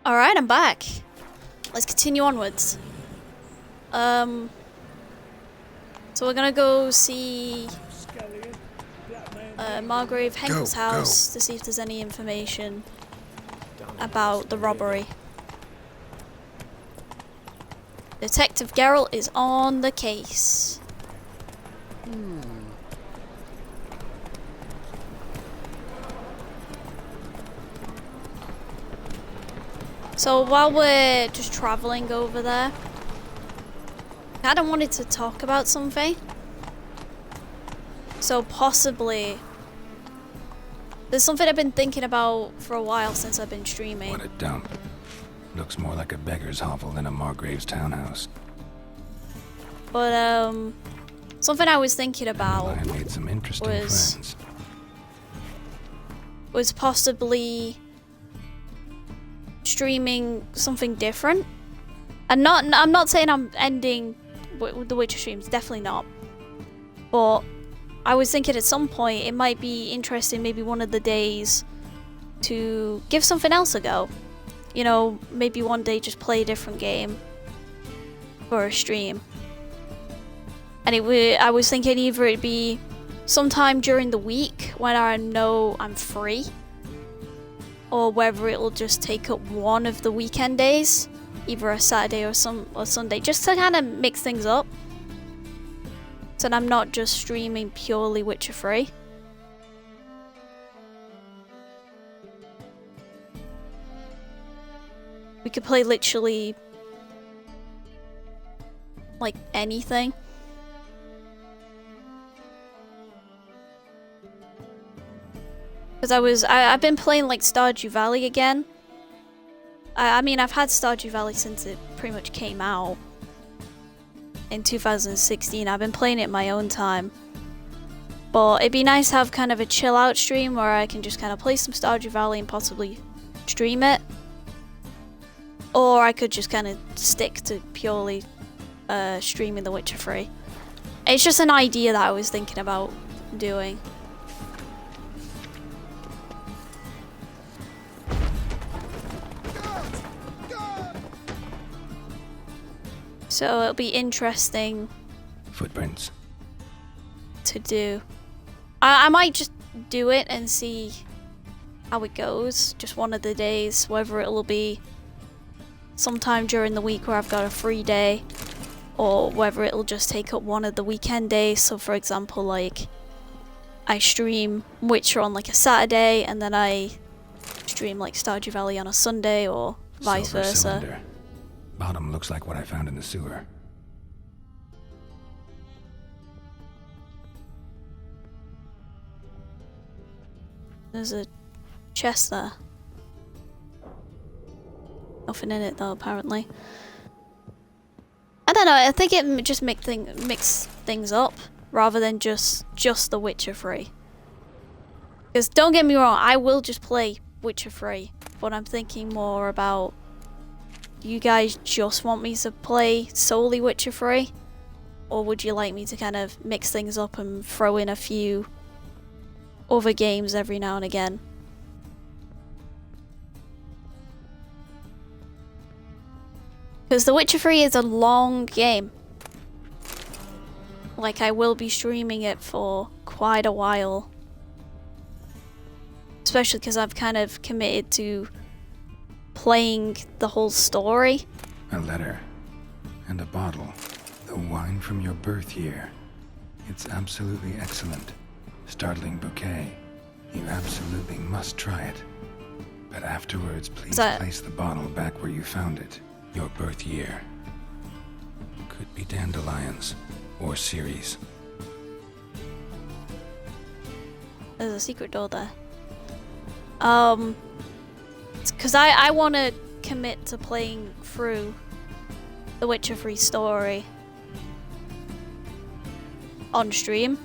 Alright, I'm back. Let's continue onwards. So we're gonna go see Margrave Henkel's house to see if there's any information about the robbery. Detective Geralt is on the case. So while we're just traveling over there, I kind of wanted to talk about something. So possibly, there's something I've been thinking about for a while since I've been streaming. What a dump. Looks more like a beggar's hovel than a Margrave's townhouse. But something I was thinking about I made some interesting friends. Was possibly streaming something different. And I'm not saying I'm ending the Witcher streams, definitely not. But I was thinking at some point it might be interesting, maybe one of the days, to give something else a go. You know, maybe one day just play a different game for a stream. And I was thinking either it'd be sometime during the week when I know I'm free, or whether it'll just take up one of the weekend days, either a Saturday or Sunday, just to kind of mix things up, so that I'm not just streaming purely Witcher 3. We could play literally like anything. Because I've been playing like Stardew Valley again. I mean, I've had Stardew Valley since it pretty much came out. in 2016. I've been playing it in my own time. But it'd be nice to have kind of a chill out stream where I can just kind of play some Stardew Valley and possibly stream it. Or I could just kind of stick to purely streaming The Witcher 3. It's just an idea that I was thinking about doing. So it'll be interesting. Footprints. To do. I might just do it and see how it goes. Just one of the days, whether it'll be sometime during the week where I've got a free day, or whether it'll just take up one of the weekend days. So for example, like I stream Witcher on like a Saturday and then I stream like Stardew Valley on a Sunday, or vice Silver versa. cylinder. Bottom looks like what I found in the sewer. There's a chest there. Nothing in it though, apparently. I don't know, I think it just mix things up rather than just The Witcher 3. Because don't get me wrong, I will just play Witcher 3, but I'm thinking more about, you guys just want me to play solely Witcher 3? Or would you like me to kind of mix things up and throw in a few other games every now and again? Because The Witcher 3 is a long game. Like, I will be streaming it for quite a while. Especially because I've kind of committed to playing the whole story. A letter. And a bottle. The wine from your birth year. It's absolutely excellent. Startling bouquet. You absolutely must try it. But afterwards, please place the bottle back where you found it. Your birth year. Could be dandelions. Or Ceres. There's a secret door there. Because I want to commit to playing through the Witcher 3 story on stream.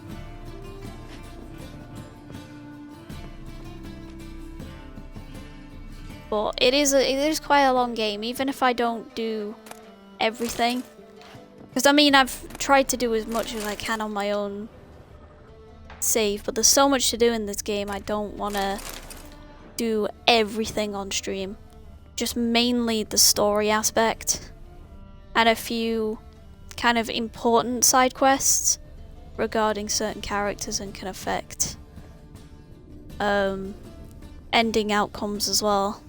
But it is quite a long game, even if I don't do everything. Because I mean, I've tried to do as much as I can on my own save, but there's so much to do in this game, I don't want to do everything on stream. Just mainly the story aspect and a few kind of important side quests regarding certain characters and can affect ending outcomes as well.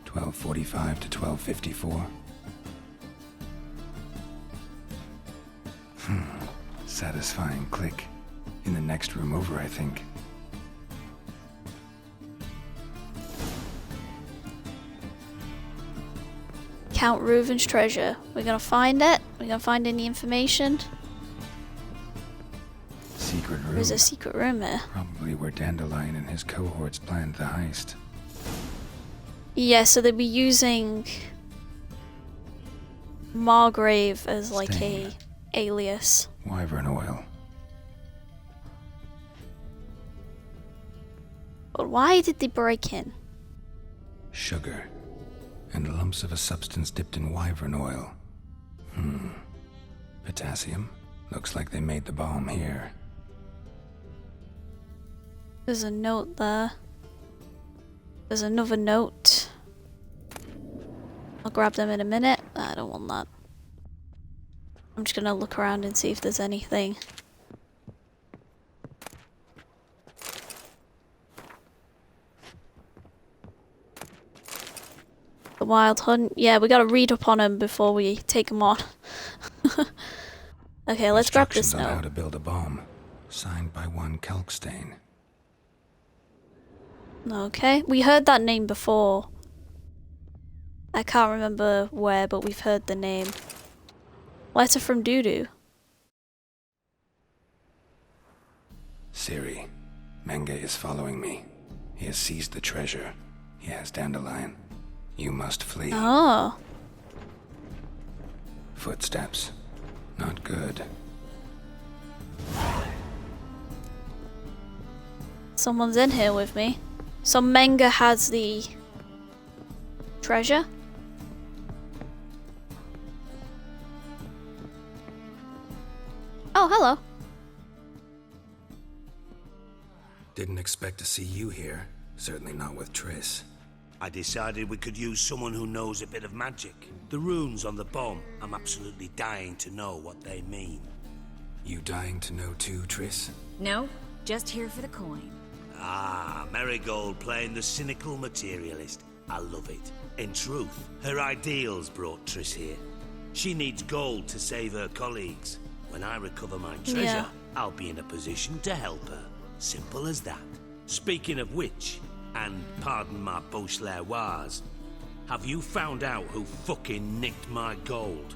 $12:45 to $12:54. Satisfying click. In the next room over, I think. Count Reuven's treasure. We're gonna find it. We're gonna find any information. Secret room. There's a secret room here. Probably where Dandelion and his cohorts planned the heist. Yeah, so they'd be using Margrave as like a alias. Wyvern oil. But why did they break in? Sugar. And lumps of a substance dipped in wyvern oil. Potassium. Looks like they made the bomb here. There's a note there. There's another note. I'll grab them in a minute. I don't want that. I'm just gonna look around and see if there's anything. The Wild Hunt. Yeah, we gotta read up on them before we take them on. Okay, let's grab this Instructions on how note. to build a bomb. Signed by one Kalkstain. Okay, we heard that name before. I can't remember where, but we've heard the name. Letter from Dudu. Siri, Menge is following me. He has seized the treasure. He has Dandelion. You must flee. Oh. Footsteps. Not good. Someone's in here with me. So Menga has the treasure. Oh, hello. Didn't expect to see you here. Certainly not with Triss. I decided we could use someone who knows a bit of magic. The runes on the bomb, I'm absolutely dying to know what they mean. You dying to know too, Triss? No, just here for the coin. Ah, Marigold playing the cynical materialist. I love it. In truth, her ideals brought Triss here. She needs gold to save her colleagues. When I recover my treasure, I'll be in a position to help her. Simple as that. Speaking of which, and pardon my Beauclervois, have you found out who fucking nicked my gold?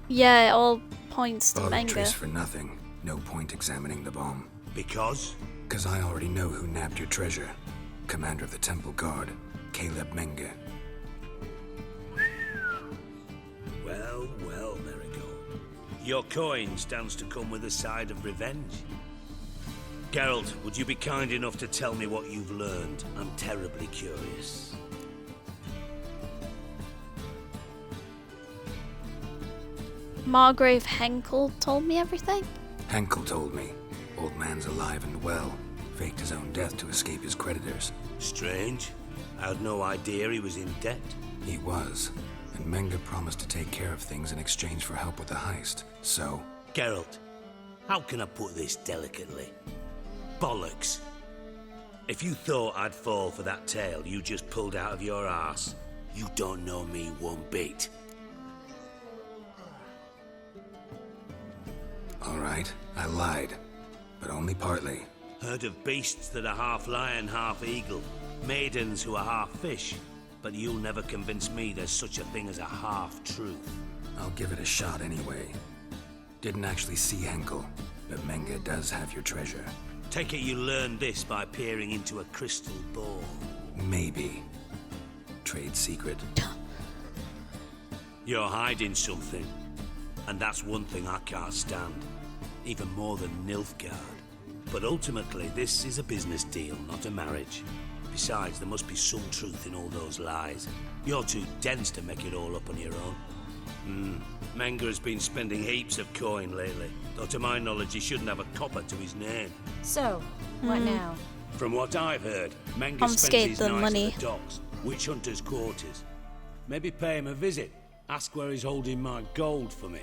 Yeah, it all points to Bother Menga. Triss for nothing. No point examining the bomb. Because? Because I already know who nabbed your treasure. Commander of the Temple Guard, Caleb Menga. Well, well, Marigold. Your coin stands to come with a side of revenge. Geralt, would you be kind enough to tell me what you've learned? I'm terribly curious. Margrave Henkel told me everything? Henkel told me. Old man's alive and well. Faked his own death to escape his creditors. Strange. I had no idea he was in debt. He was. And Menga promised to take care of things in exchange for help with the heist. So... Geralt, how can I put this delicately? Bollocks. If you thought I'd fall for that tale you just pulled out of your arse, you don't know me one bit. All right, I lied. But only partly. Heard of beasts that are half lion, half eagle. Maidens who are half fish. But you'll never convince me there's such a thing as a half-truth. I'll give it a shot anyway. Didn't actually see Henkel, but Menga does have your treasure. Take it you learned this by peering into a crystal ball. Maybe. Trade secret. You're hiding something. And that's one thing I can't stand. Even more than Nilfgaard. But ultimately, this is a business deal, not a marriage. Besides, there must be some truth in all those lies. You're too dense to make it all up on your own. Menga has been spending heaps of coin lately. Though to my knowledge, he shouldn't have a copper to his name. So, what now? From what I've heard, Menga spends his nights at the docks, witch hunters' quarters. Maybe pay him a visit. Ask where he's holding my gold for me.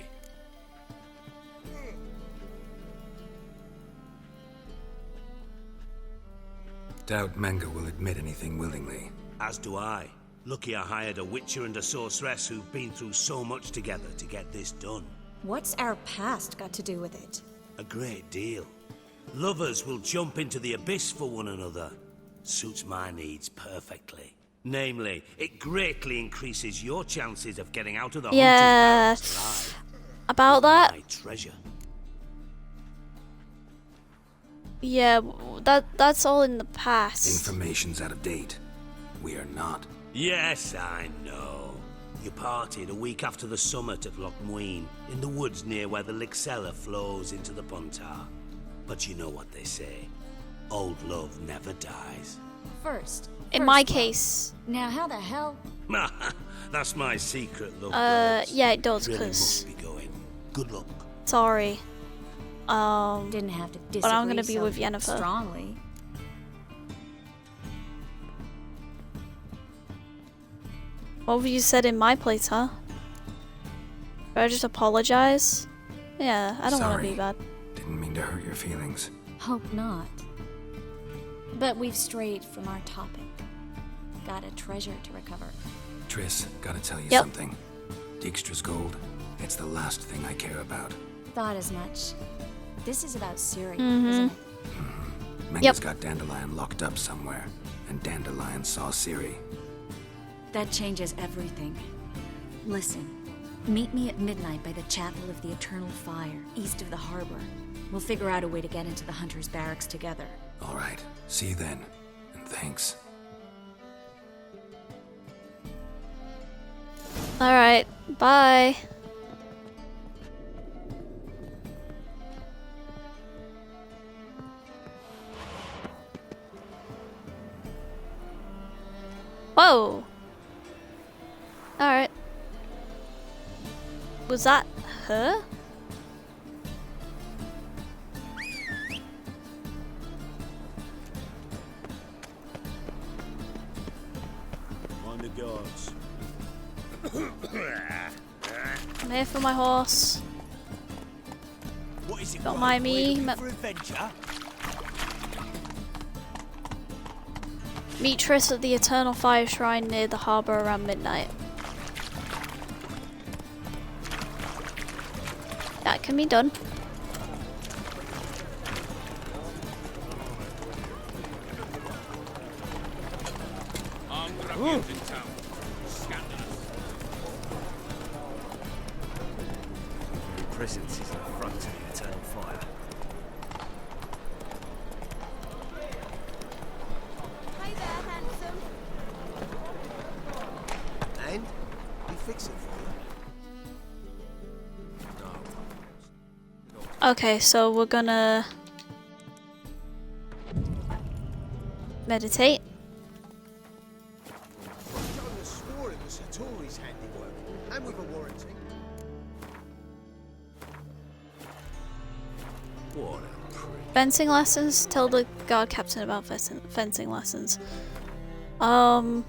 Doubt Menga will admit anything willingly. As do I. Lucky I hired a witcher and a sorceress who've been through so much together to get this done. What's our past got to do with it? A great deal. Lovers will jump into the abyss for one another. Suits my needs perfectly. Namely, it greatly increases your chances of getting out of the haunted palace alive. About that? My treasure. Yeah, that's all in the past. Information's out of date. We are not. Yes, I know. You partied a week after the summit at Loch Muine, in the woods near where the Lixella flows into the Pontar. But you know what they say. Old love never dies. First in my love. Case. Now, how the hell? That's my secret love. Yeah, it does, really cause... must be going. Good luck. Sorry. Didn't have to disagree but I'm gonna be so with Yennefer. Strongly. What have you said in my place, huh? Should I just apologize? Yeah, I don't want to be bad. Didn't mean to hurt your feelings. Hope not. But we've strayed from our topic. Got a treasure to recover. Triss, gotta tell you something. Dijkstra's gold, it's the last thing I care about. Thought as much. This is about Ciri, isn't it? Menga's got Dandelion locked up somewhere, and Dandelion saw Ciri. That changes everything. Listen, Meet me at midnight by the Chapel of the Eternal Fire, east of the harbor. We'll figure out a way to get into the Hunter's barracks together. All right. See you then. And thanks. Alright, bye. Whoa! Alright. Was that her? Mind the guards. I'm here for my horse. What is it? Don't mind me. For adventure? Meet Triss at the Eternal Fire Shrine near the harbor around midnight. That can be done. Presence is an affront to the Eternal Fire. Hi there, handsome. And? You fix it for you? Okay, so we're gonna meditate. Jonah swore it was Hattori's handiwork, and with a warranty. What a prick. Fencing lessons? Tell the guard captain about fencing lessons. No.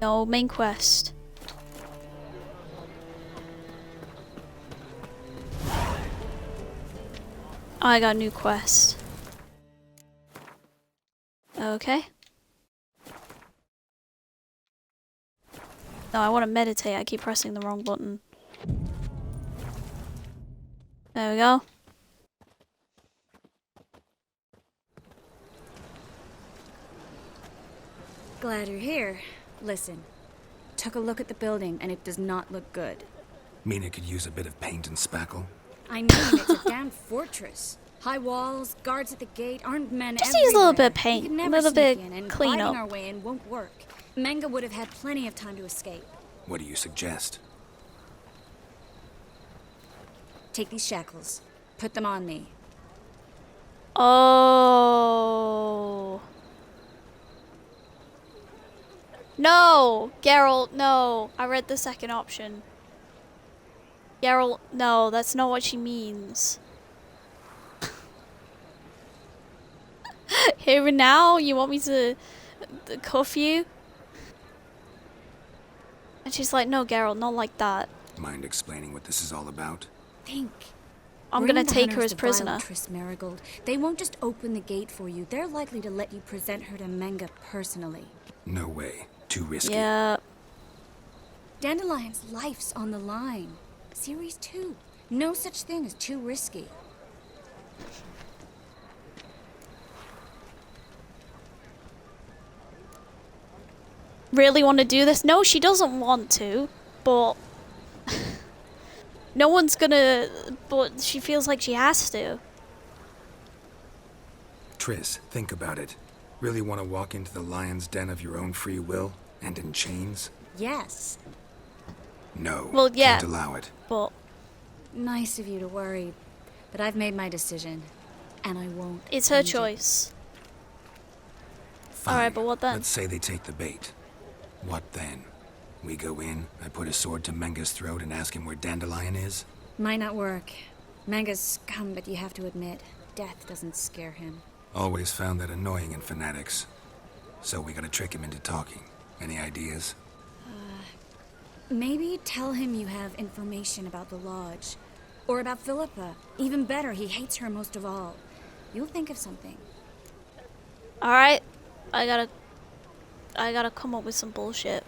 No, main quest. I got a new quest. Okay. No, I want to meditate. I keep pressing the wrong button. There we go. Glad you're here. Listen, took a look at the building and it does not look good. Mina could use a bit of paint and spackle. I mean, it's a damn fortress. High walls, guards at the gate, armed men Just everywhere. use a little bit of We paint, could a never little sneak bit in, and clean fighting up. our way in won't work. Menga would have had plenty of time to escape. What do you suggest? Take these shackles. Put them on me. Oh. No! Geralt, no. I read the second option. Geralt, no, that's not what she means. Here and now? You want me to cuff you? And she's like, no, Geralt, not like that. Mind explaining what this is all about? Think. I'm Bring gonna the take her hunters as to prisoner. Triss Marigold. They won't just open the gate for you. They're likely to let you present her to Menga personally. No way. Too risky. Yeah. Dandelion's life's on the line. Series 2. No such thing as too risky. Really want to do this? No, she doesn't want to, but no one's gonna, but she feels like she has to. Triss, think about it. Really want to walk into the lion's den of your own free will and in chains? Yes. No. Well, yeah. Can't allow it. But Nice of you to worry, but I've made my decision, and I won't. it's her change it. choice. Fine. Alright, but what then? Let's say they take the bait. What then? We go in, I put a sword to Menga's throat and ask him where Dandelion is? Might not work. Menga's scum, but you have to admit, death doesn't scare him. Always found that annoying in fanatics. So we gotta trick him into talking. Any ideas? Maybe tell him you have information about the Lodge. Or about Philippa. Even better, he hates her most of all. You'll think of something. Alright, I gotta come up with some bullshit.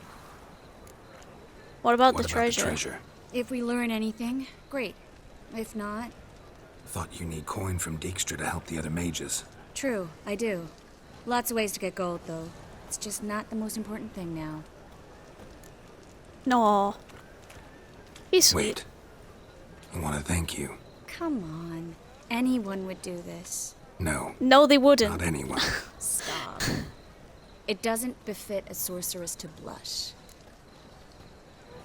What about the treasure? If we learn anything, great. If not, Thought you need coin from Dijkstra to help the other mages. true, I do. Lots of ways to get gold, though. It's just not the most important thing now. No. He's sweet. Wait. I want to thank you. Come on. Anyone would do this. No. No, they wouldn't. Not anyone. Stop. It doesn't befit a sorceress to blush.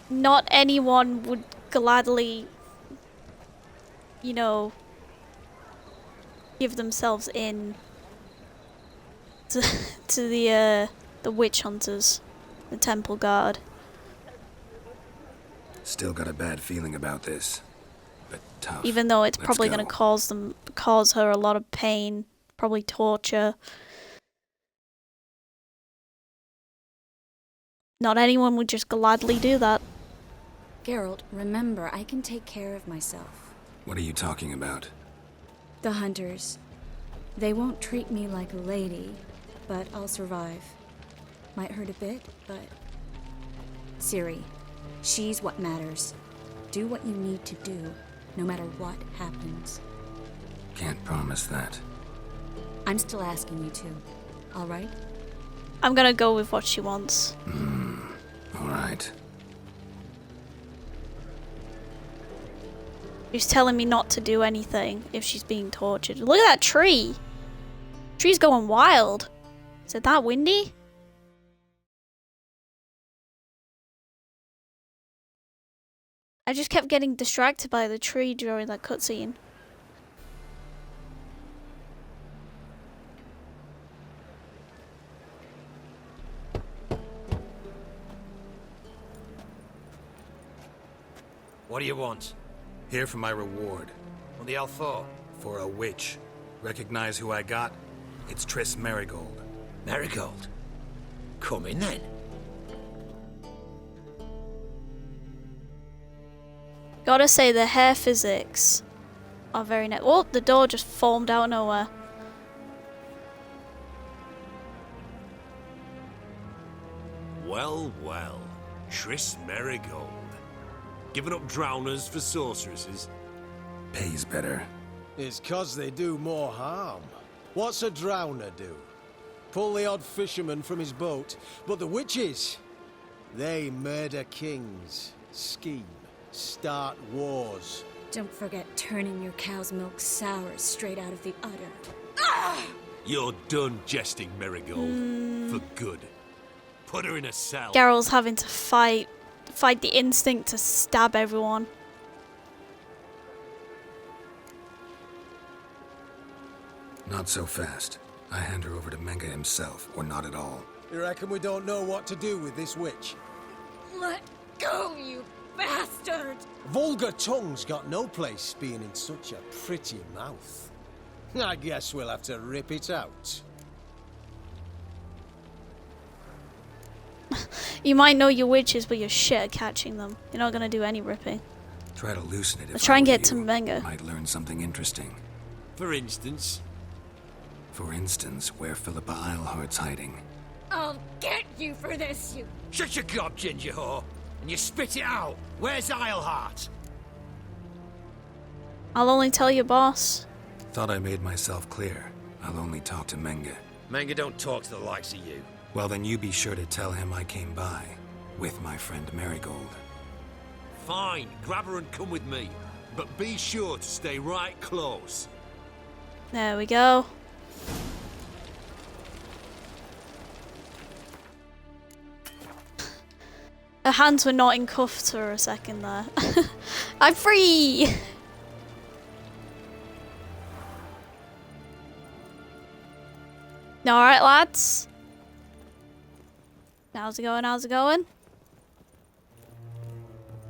Not anyone would gladly, you know, give themselves in to the witch hunters, the temple guard. Still got a bad feeling about this, but tough. Even though it's Let's probably go. going to cause her a lot of pain, probably torture. Not anyone would just gladly do that. Geralt, remember, I can take care of myself. What are you talking about? The hunters. They won't treat me like a lady, but I'll survive. Might hurt a bit, but... Ciri, she's what matters. Do what you need to do, no matter what happens. Can't promise that. I'm still asking you to, all right? I'm gonna go with what she wants. All right. She's telling me not to do anything if she's being tortured. Look at that tree! Tree's going wild. Is it that windy? I just kept getting distracted by the tree during that cutscene. What do you want? Here for my reward. What the hell for? For a witch. Recognize who I got? It's Triss Merigold. Marigold. Come in then. Gotta say, the hair physics are very nice. Oh, the door just formed out of nowhere. Well, well. Triss Merigold. Giving up drowners for sorceresses? Pays better. It's 'cause they do more harm. What's a drowner do? Pull the odd fisherman from his boat. But the witches, they murder kings, scheme, start wars. Don't forget turning your cow's milk sour straight out of the udder. You're done jesting, Merigold. For good. Put her in a cell. Geralt's having to fight the instinct to stab everyone. Not so fast. I hand her over to Menge himself, or not at all. You reckon we don't know what to do with this witch? Let go, you bastard! Vulgar tongue's got no place being in such a pretty mouth. I guess we'll have to rip it out. You might know your witches, but you're shit at catching them. You're not gonna do any ripping. Try to loosen it if Let's try and I were get to you. Menge. Might learn something interesting. For instance? For instance, where Philippa Eilhart's hiding. I'll get you for this, you... Shut your gob, ginger whore, and you spit it out. Where's Eilhart? I'll only tell you, boss. Thought I made myself clear. I'll only talk to Menge. Menge don't talk to the likes of you. Well, then you be sure to tell him I came by. With my friend Merigold. Fine, grab her and come with me. But be sure to stay right close. There we go. Her hands were not in cuffs for a second there. I'm free! Alright, lads. How's it going? How's it going?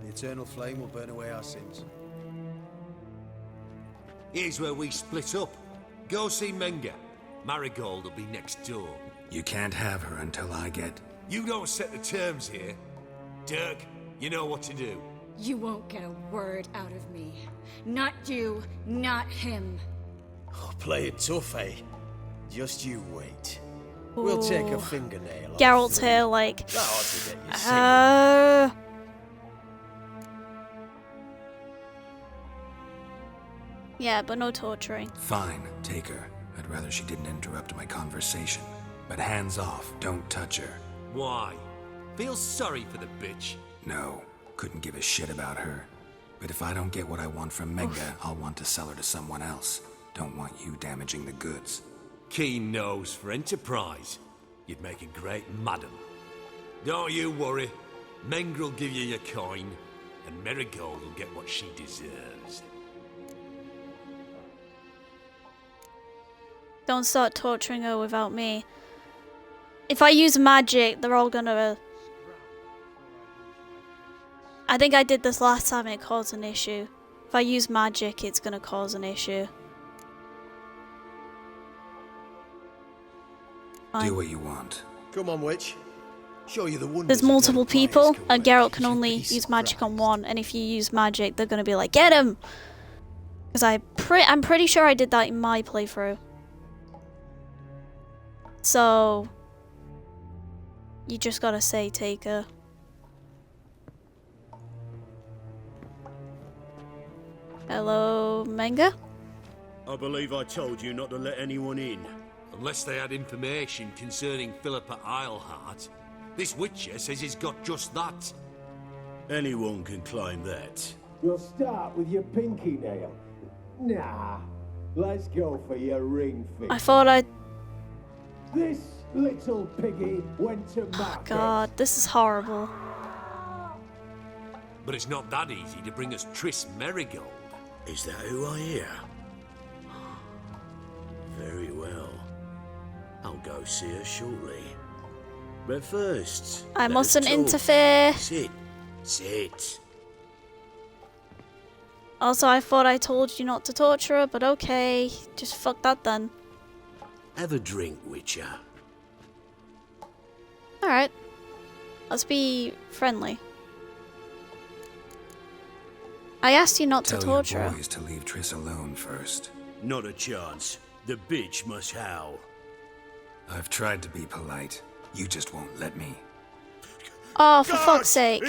The eternal flame will burn away our sins. Here's where we split up. Go see Menge. Marigold will be next door. You can't have her until I get... You don't set the terms here. Dirk, you know what to do. You won't get a word out of me. Not you, not him. Oh, play it tough, eh? Just you wait. We'll take a fingernail off. Geralt's hair, like... That ought to get you singing. Yeah, but no torturing. Fine, take her. I'd rather she didn't interrupt my conversation. But hands off, don't touch her. Why? Feel sorry for the bitch? No, couldn't give a shit about her. But if I don't get what I want from Menga, I'll want to sell her to someone else. Don't want you damaging the goods. Keen nose for enterprise. You'd make a great madam. Don't you worry. Mengrel will give you your coin, and Marigold will get what she deserves. Don't start torturing her without me. If I use magic, they're all gonna... I think I did this last time and it caused an issue. If I use magic, it's gonna cause an issue. Do what you want. Come on, witch. Show you the wonders. There's multiple people, and Geralt can only use magic on one, and if you use magic, they're gonna be like, get him! Because I'm pretty sure I did that in my playthrough. So... you just gotta say, take her. Hello, Menga? I believe I told you not to let anyone in. Unless they had information concerning Philippa Eilhart. This Witcher says he's got just that. Anyone can claim that. We'll start with your pinky nail. Nah, let's go for your ring finger. I thought I'd... This little piggy went to market. Oh god, this is horrible. But it's not that easy to bring us Triss Merigold. Is that who I hear? Very well. I'll go see her shortly. But first... I let mustn't us talk. interfere. Sit. Also, I thought I told you not to torture her, but okay. Just fuck that then. Have a drink, Witcher. Alright. Let's be friendly. I asked you not to torture Tell her. your boys to leave Triss alone first. Not a chance. The bitch must howl. I've tried to be polite. You just won't let me. Oh, for fuck's sake.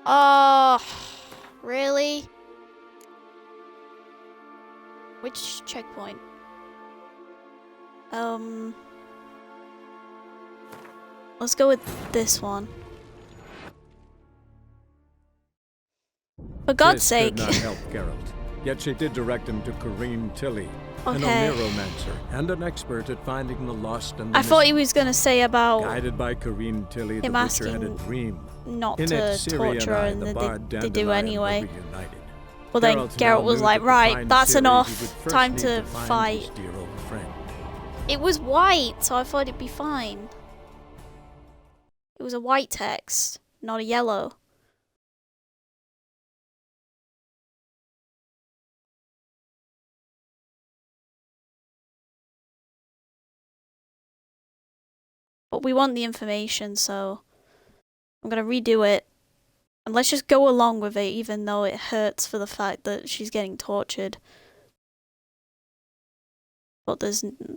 Oh, really? Which checkpoint? Let's go with this one. For God's Triss sake. did not help Geralt, yet she did direct him to Corrine Tilly, an Okay. Oneromancer and an expert at finding the lost and the I thought he missing. was gonna say about Guided by Corine Tilly, the him Witcher had a asking dream. not In to it, Ciri torture her, I, and the they bard do Dandelion, anyway. were reunited. Well, then Geralt now Geralt was knew like, that to right, find that's Ciri, enough. he would first Time need to find fight. his dear old friend. It was white, so I thought it'd be fine. It was a white text, not a yellow. But we want the information, so I'm gonna redo it. And let's just go along with it, even though it hurts for the fact that she's getting tortured. But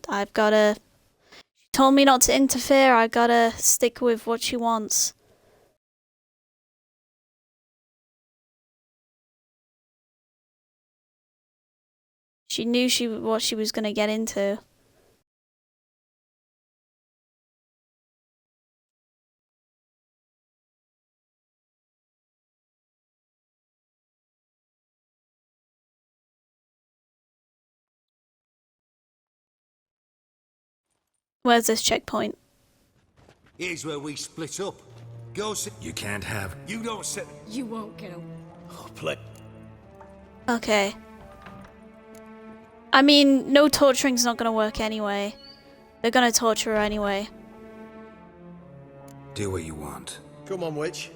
I've gotta... She told me not to interfere, I gotta stick with what she wants. She knew what she was gonna get into. Where's this checkpoint? Here's where we split up. Go sit. You can't have... You don't sit. You won't go. Oh, play. Okay. I mean, no torturing's not gonna work anyway. They're gonna torture her anyway. Do what you want. Come on, witch.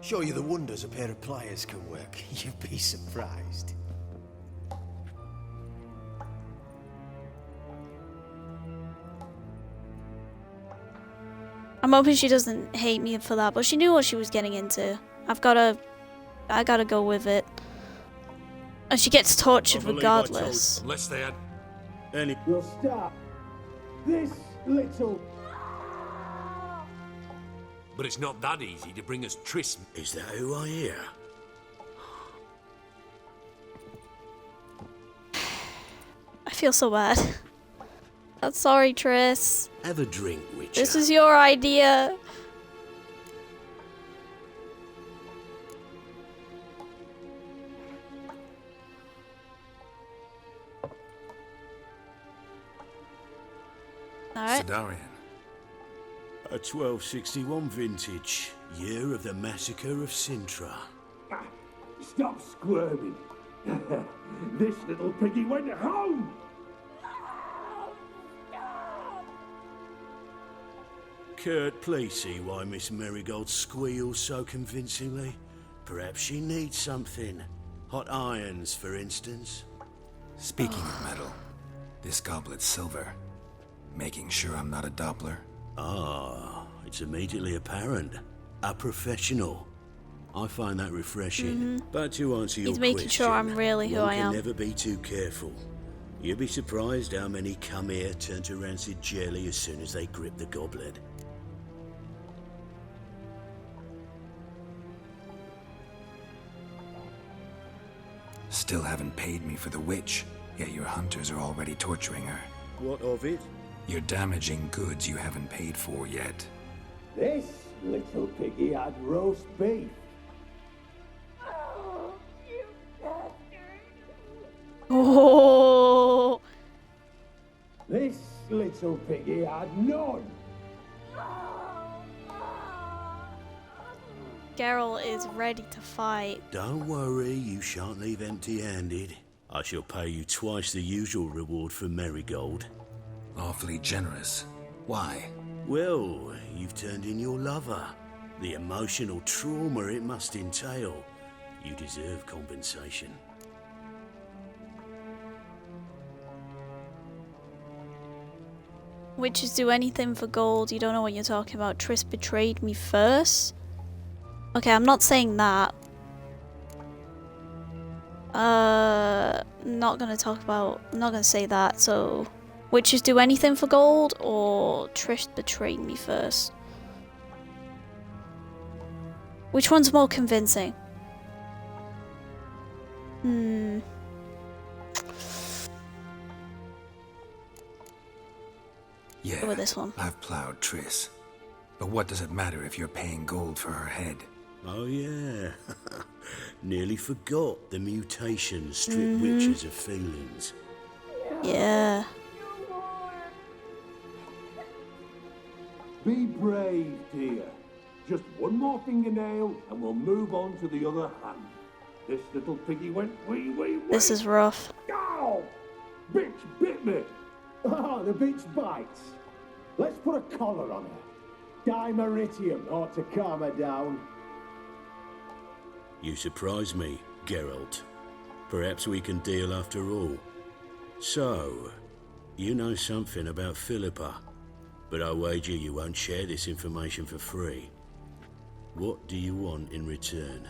Show you the wonders a pair of pliers can work. You'd be surprised. I'm hoping she doesn't hate me for that, but she knew what she was getting into. I gotta go with it. And she gets tortured regardless. Unless they had... We'll start. This little... But it's not that easy to bring us Triss. Is that who I hear? I feel so bad. I'm sorry, Triss. Have a drink, Witcher. This is your idea. Alright. Sidarian. A 1261 vintage, year of the massacre of Sintra. Stop squirming. This little piggy went home. Kurt, please see why Miss Marigold squeals so convincingly. Perhaps she needs something. Hot irons, for instance. Speaking of metal, this goblet's silver. Making sure I'm not a Doppler. Ah, it's immediately apparent. A professional. I find that refreshing. But to answer your He's question, making sure I'm really who I one am. can never be too careful. You'd be surprised how many come here turn to rancid jelly as soon as they grip the goblet. Still haven't paid me for the witch, yet your hunters are already torturing her. What of it? You're damaging goods you haven't paid for yet. This little piggy had roast beef. Oh. This little piggy had none. Geralt is ready to fight. Don't worry, you shan't leave empty-handed. I shall pay you twice the usual reward for Marigold. Awfully generous. Why? Well, you've turned in your lover. The emotional trauma it must entail. You deserve compensation. Witches do anything for gold. You don't know what you're talking about. Triss betrayed me first. Okay, I'm not saying that. Not gonna talk about. I'm not gonna say that. So, witches do anything for gold, or Trish betrayed me first. Which one's more convincing? Yeah, Go with this one. I've plowed Triss. But what does it matter if you're paying gold for her head? Oh yeah. Nearly forgot the mutations strip witches of feelings. Yeah. Be brave, dear. Just one more fingernail and we'll move on to the other hand. This little piggy went wee. This is rough. Ow! Bitch bit me. Oh, the bitch bites. Let's put a collar on her. Dimeritium ought to calm her down. You surprise me, Geralt. Perhaps we can deal after all. So, you know something about Philippa, but I wager you won't share this information for free. What do you want in return?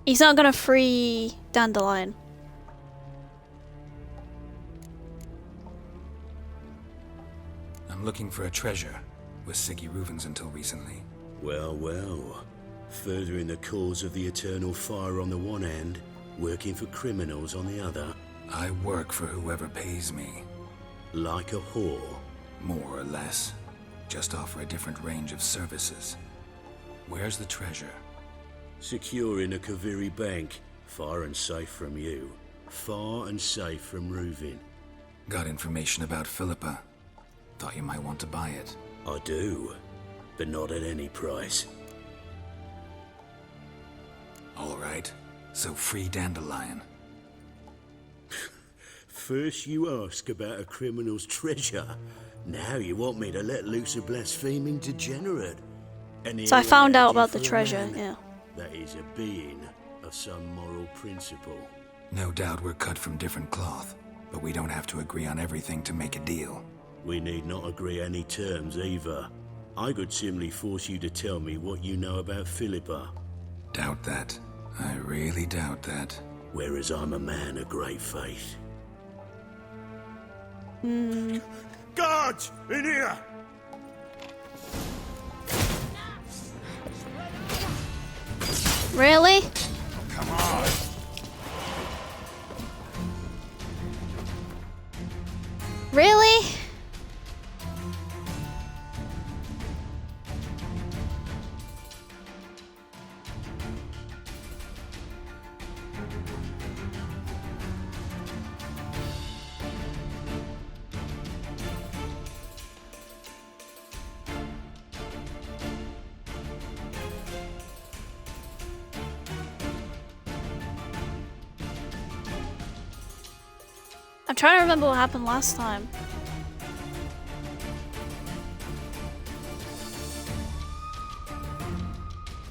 He's not gonna free Dandelion. I'm looking for a treasure. Was Siggy Reuven's until recently. Well, furthering the cause of the eternal fire on the one hand, working for criminals on the other. I work for whoever pays me. Like a whore? More or less. Just offer a different range of services. Where's the treasure? Secure in a Kaviri bank, far and safe from you. Far and safe from Reuven. Got information about Philippa. Thought you might want to buy it. I do, but not at any price. All right, so free Dandelion. First you ask about a criminal's treasure. Now you want me to let loose a blaspheming degenerate. So I found out about the treasure, yeah. That is a being of some moral principle. No doubt we're cut from different cloth, but we don't have to agree on everything to make a deal. We need not agree any terms either. I could simply force you to tell me what you know about Philippa. Doubt that. I really doubt that. Whereas I'm a man of great faith. Guards! In here! I'm trying to remember what happened last time.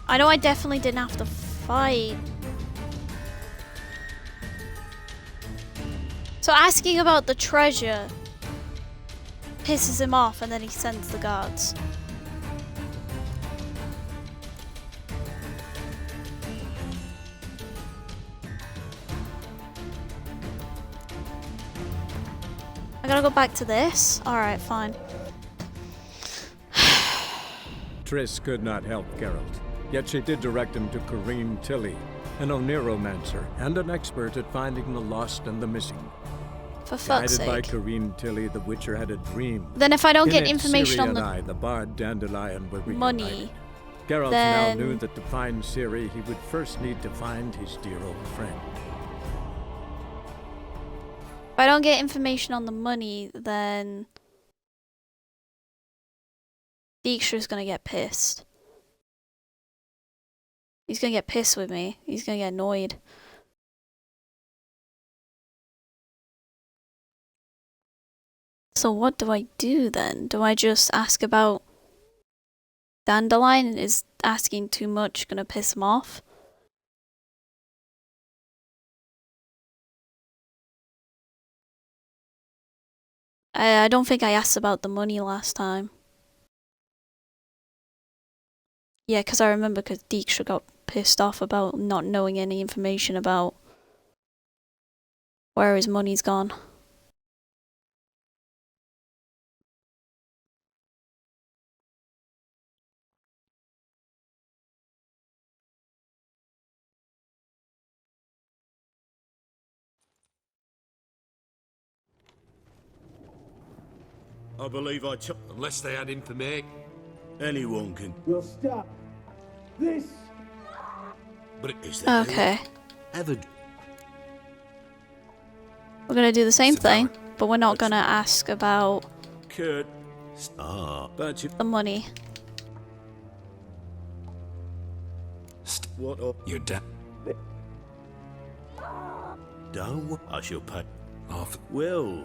I know I definitely didn't have to fight. So asking about the treasure pisses him off and then he sends the guards. I gotta go back to this? Alright, fine. Triss could not help Geralt, yet she did direct him to Corrine Tilly, an Oniromancer and an expert at finding the lost and the missing. For fuck's Guided by sake. Corrine Tilly, the Witcher had a dream. Then if I don't In get it, information Ciri on and the I, the bard Dandelion, were money, reunited. Geralt then- now knew that to find Ciri, he would first need to find his dear old friend. if I don't get information on the money, then Dijkstra's gonna get pissed. He's gonna get pissed with me. He's gonna get annoyed. So what do I do then? Do I just ask about Dandelion? Is asking too much gonna piss him off? I don't think I asked about the money last time. Yeah, because I remember because Dijkstra got pissed off about not knowing any information about where his money's gone. I believe I took. Unless they had information. Anyone can. We'll stop. This. But is there Okay. ever? We're gonna do the same thing, but we're not gonna ask about Kurt. But you. the money. What up? You're dead. Don't. I shall pay. Off. Will.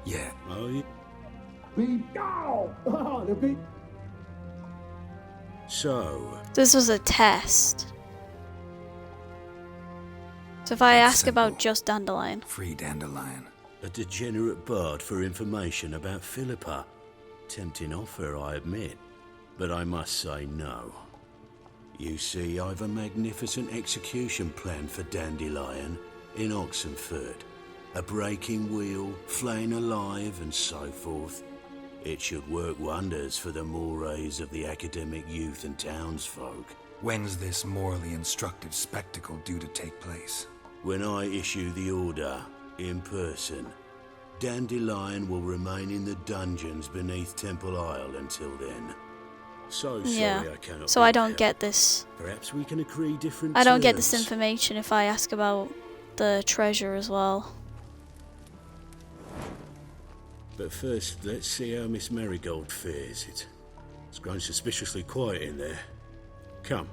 Yeah. Oh, you. Be. Oh, the big. So. This was a test. So if I ask about just Dandelion. Free Dandelion. A degenerate bard for information about Philippa. Tempting offer, I admit. But I must say no. You see, I've a magnificent execution plan for Dandelion in Oxenford. A breaking wheel, flaying alive, and so forth. It should work wonders for the mores of the academic youth and townsfolk. When's this morally instructive spectacle due to take place? When I issue the order, in person, Dandelion will remain in the dungeons beneath Temple Isle until then. So sorry Yeah. I cannot So be I don't there. get this. Perhaps we can agree different I don't get this terms. information if I ask about the treasure as well. But first, let's see how Miss Marigold fares. It's grown suspiciously quiet in there. Come.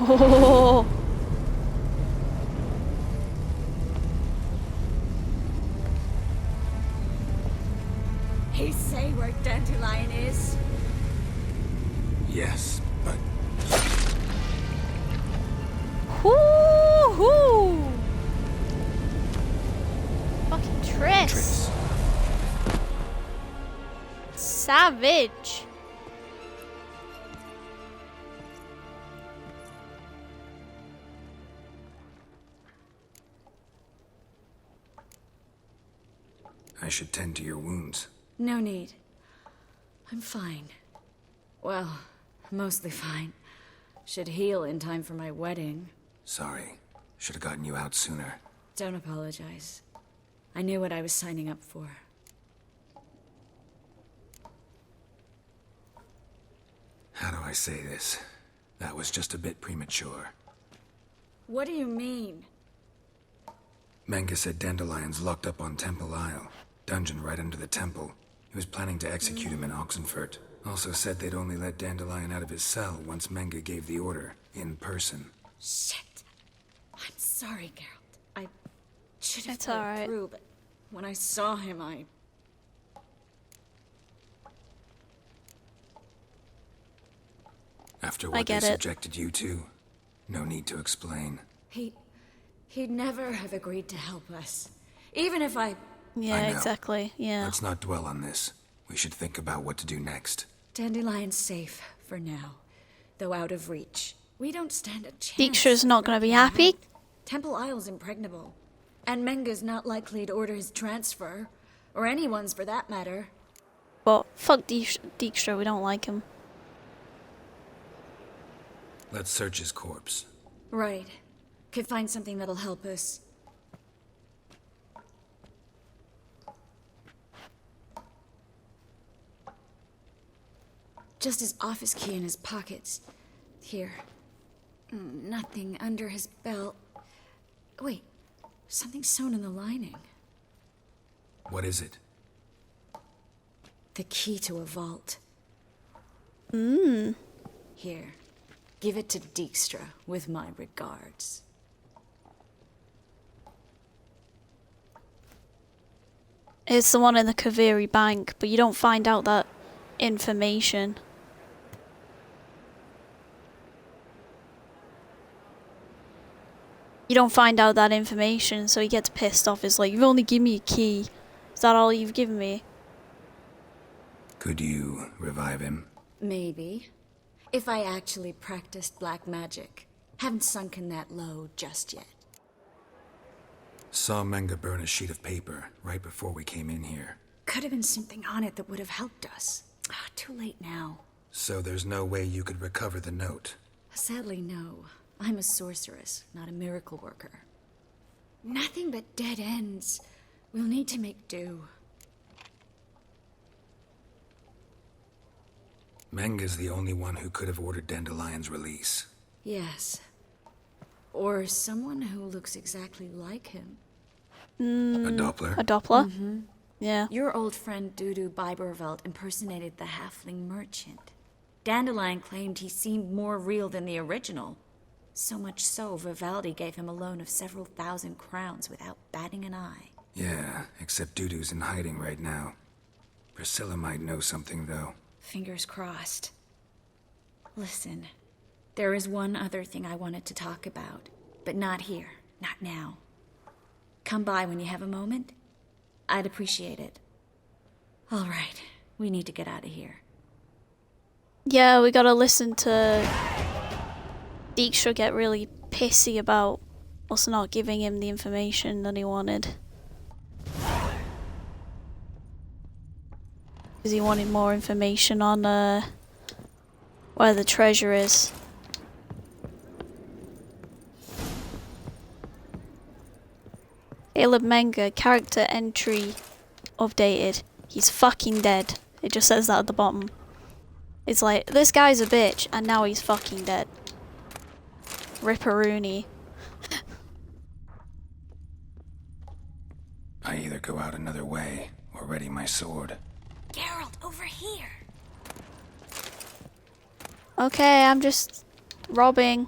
Oh. He say where Dandelion is? Yes, but Woo-hoo! Fucking Triss. Savage. I should tend to your wounds. No need. I'm fine. Well, mostly fine. Should heal in time for my wedding. Sorry. Should have gotten you out sooner. Don't apologize. I knew what I was signing up for. How do I say this? That was just a bit premature. What do you mean? Manga said Dandelion's locked up on Temple Isle. Dungeon right under the temple. He was planning to execute him in Oxenfurt. Also said they'd only let Dandelion out of his cell once Manga gave the order, in person. Shit. I'm sorry, Geralt. I should have It's thought alright. it through, but when I saw him, I... After I what they get it. subjected you to, no need to explain. He'd never have agreed to help us. Even if I Yeah, know. exactly. Yeah. Let's not dwell on this. We should think about what to do next. Dandelion's safe for now, though out of reach. We don't stand a chance. Dijkstra's not gonna be happy. Temple Isle's impregnable, and Menga's not likely to order his transfer, or anyone's for that matter. But fuck Dijkstra, we don't like him. Let's search his corpse. Right. Could find something that'll help us. Just his office key in his pockets. Here. Nothing under his belt. Wait, something sewn in the lining. What is it? The key to a vault. Here. Give it to Dijkstra with my regards. It's the one in the Kaviri Bank, but you don't find out that information. You don't find out that information, so he gets pissed off. It's like, you've only given me a key. Is that all you've given me? Could you revive him? Maybe. If I actually practiced black magic. Haven't sunken that low just yet. Saw Manga burn a sheet of paper right before we came in here. Could have been something on it that would have helped us. Too late now. So there's no way you could recover the note? Sadly, no. I'm a sorceress, not a miracle worker. Nothing but dead ends. We'll need to make do. Manga's the only one who could have ordered Dandelion's release. Yes. Or someone who looks exactly like him. A Doppler? A Doppler? Mm-hmm. Yeah. Your old friend Dudu Biberveld impersonated the halfling merchant. Dandelion claimed he seemed more real than the original. So much so, Vivaldi gave him a loan of several thousand crowns without batting an eye. Yeah, except Dudu's in hiding right now. Priscilla might know something, though. Fingers crossed. Listen, there is one other thing I wanted to talk about, but not here, not now. Come by when you have a moment. I'd appreciate it. All right, we need to get out of here. Yeah, we gotta listen to Dijkstra get really pissy about us not giving him the information that he wanted. Because he wanted more information on where the treasure is. Caleb Manga, character entry updated. He's fucking dead. It just says that at the bottom. It's like, this guy's a bitch, and now he's fucking dead. Ripperoonie. I either go out another way, or ready my sword. Geralt, over here! Okay, I'm just robbing.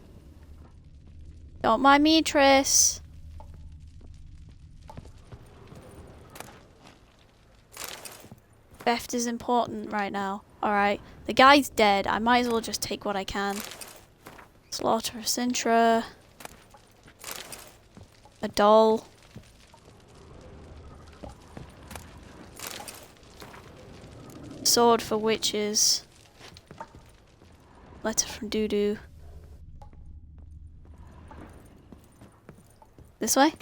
Don't mind me, Triss. Theft is important right now. Alright, the guy's dead. I might as well just take what I can. Slaughter of Sintra. A doll. Sword for witches. Letter from Dudu. This way?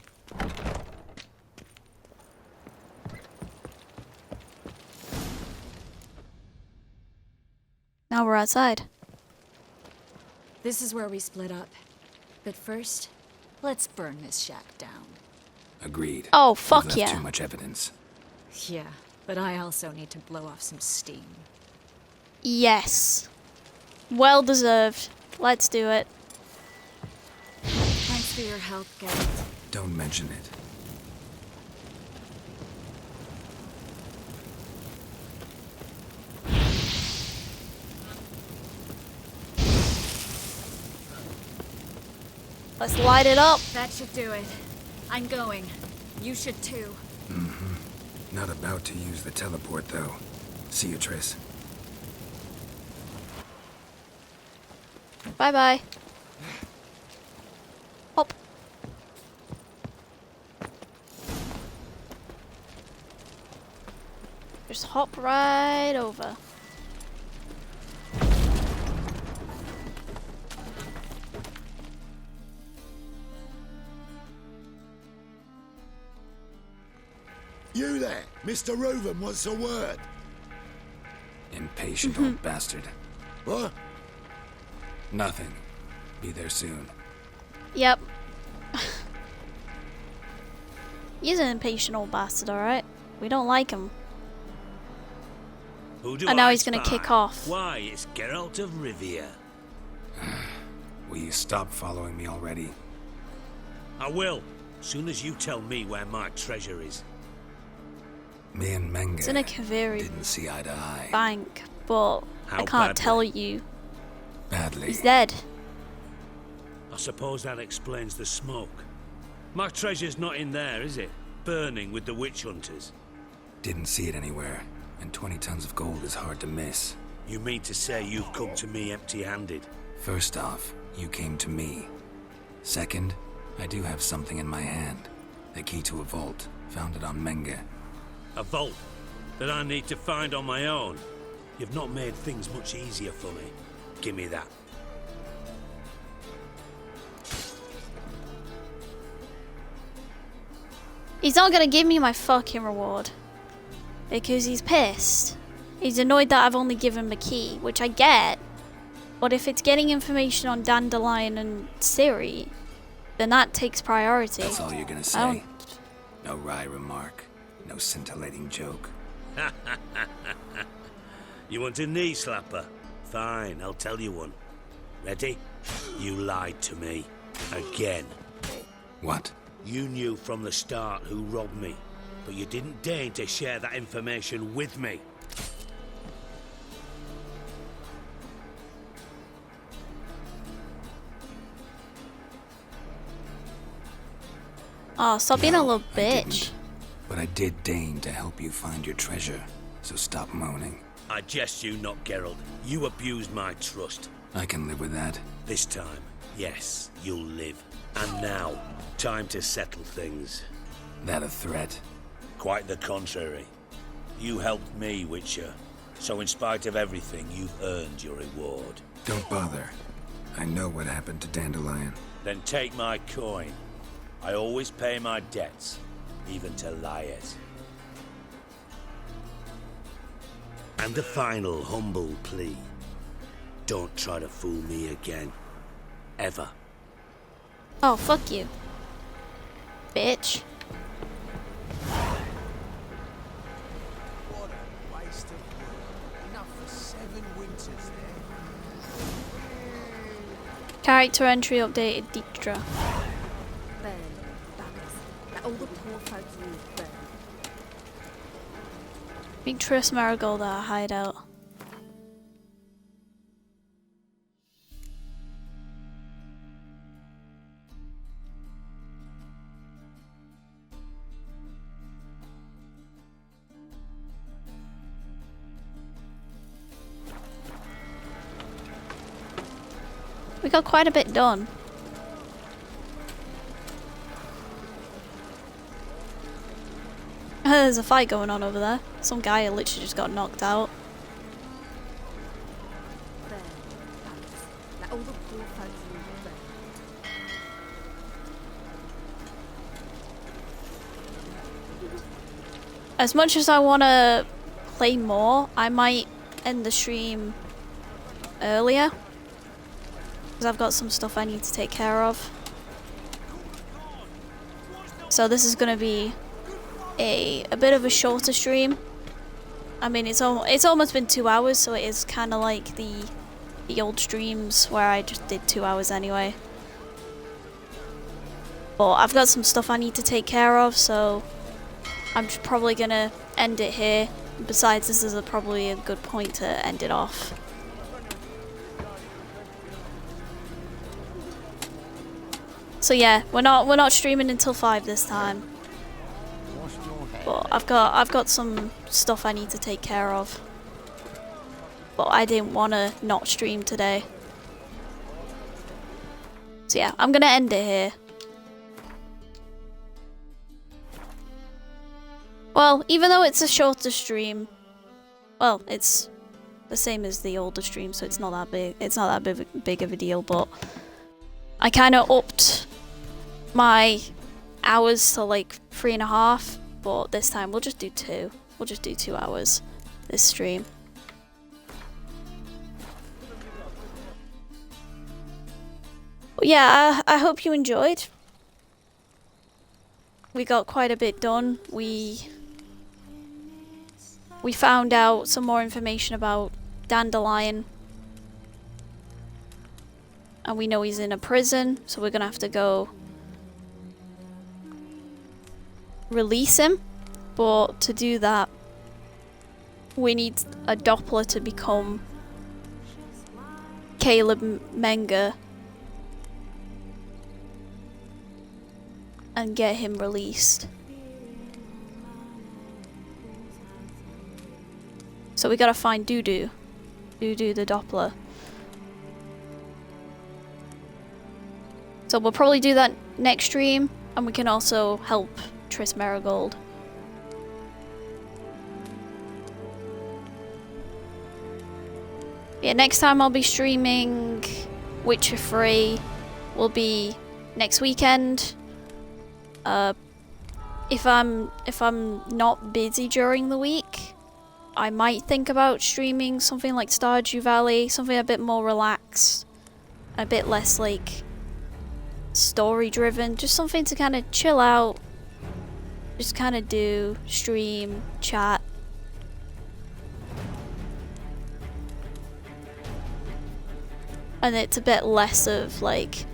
Now we're outside. This is where we split up. But first, let's burn this shack down. Agreed. Oh, fuck We've left yeah. too much evidence. Yeah, but I also need to blow off some steam. Yes. Well deserved. Let's do it. Thanks for your help, Geralt. Don't mention it. Let's light it up. That should do it. I'm going. You should too. Not about to use the teleport, though. See you, Triss. Bye-bye. Hop. Just hop right over. You there, Mr. Reuven wants a word. Impatient old bastard. What? Nothing. Be there soon. Yep. He's an impatient old bastard, alright? We don't like him. Who do And now I he's gonna spy? kick off. Why, it's Geralt of Rivia. Will you stop following me already? I will, soon as you tell me where my treasure is. Me and Menge It's in a Kaveri didn't see eye to eye. bank, but How I can't badly? tell you. Badly. He's dead. I suppose that explains the smoke. My treasure's not in there, is it? Burning with the witch hunters. Didn't see it anywhere, and 20 tons of gold is hard to miss. You mean to say you've come to me empty-handed? First off, you came to me. Second, I do have something in my hand. The key to a vault, founded on Menge. A vault that I need to find on my own. You've not made things much easier for me. Give me that. He's not gonna give me my fucking reward. Because he's pissed. He's annoyed that I've only given him a key, which I get. But if it's getting information on Dandelion and Ciri, then that takes priority. That's all you're gonna I say? don't- No wry remark, no scintillating joke. You want a knee slapper? Fine, I'll tell you one. Ready? You lied to me. Again. What? You knew from the start who robbed me, but you didn't deign to share that information with me. Oh, stop being a little I bitch. didn't. But I did deign to help you find your treasure, so stop moaning. I jest you not, Geralt. You abused my trust. I can live with that. This time, yes, you'll live. And now, time to settle things. That a threat? Quite the contrary. You helped me, Witcher. So in spite of everything, you've earned your reward. Don't bother. I know what happened to Dandelion. Then take my coin. I always pay my debts, even to liars. And a final humble plea. Don't try to fool me again. Ever. Oh, fuck you. Bitch. What a waste of wood. Enough for 7 winters there. Character entry updated Dijkstra. Burn, buggers. Let all the poor folk live, burn. Big Triss Marigold at a hideout. We got quite a bit done. There's a fight going on over there. Some guy literally just got knocked out. Burn, buggers. Let all the poor folk live, burn. As much as I want to play more, I might end the stream earlier. Because I've got some stuff I need to take care of. So this is going to be a bit of a shorter stream. I mean, it's almost been 2 hours, so it is kind of like the old streams where I just did 2 hours anyway. But I've got some stuff I need to take care of, so I'm just probably going to end it here. Besides, this is probably a good point to end it off. So yeah, we're not streaming until 5 this time. But I've got some stuff I need to take care of. But I didn't want to not stream today. So yeah, I'm gonna end it here. Well, even though it's a shorter stream, well, it's the same as the older stream, so it's not that big. It's not that big of a deal, but I kind of upped my hours to like 3.5, but this time we'll just do 2. We'll just do 2 hours this stream. But yeah, I hope you enjoyed. We got quite a bit done. We found out some more information about Dandelion. And we know he's in a prison, so we're gonna have to go release him. But to do that, we need a Doppler to become Caleb Menger and get him released. So we gotta find Dudu the Doppler. So we'll probably do that next stream, and we can also help Triss Merigold. Yeah, next time I'll be streaming Witcher 3 will be next weekend. If I'm not busy during the week, I might think about streaming something like Stardew Valley, something a bit more relaxed, a bit less like story driven, just something to kind of chill out, just kind of do, stream, chat. And it's a bit less of like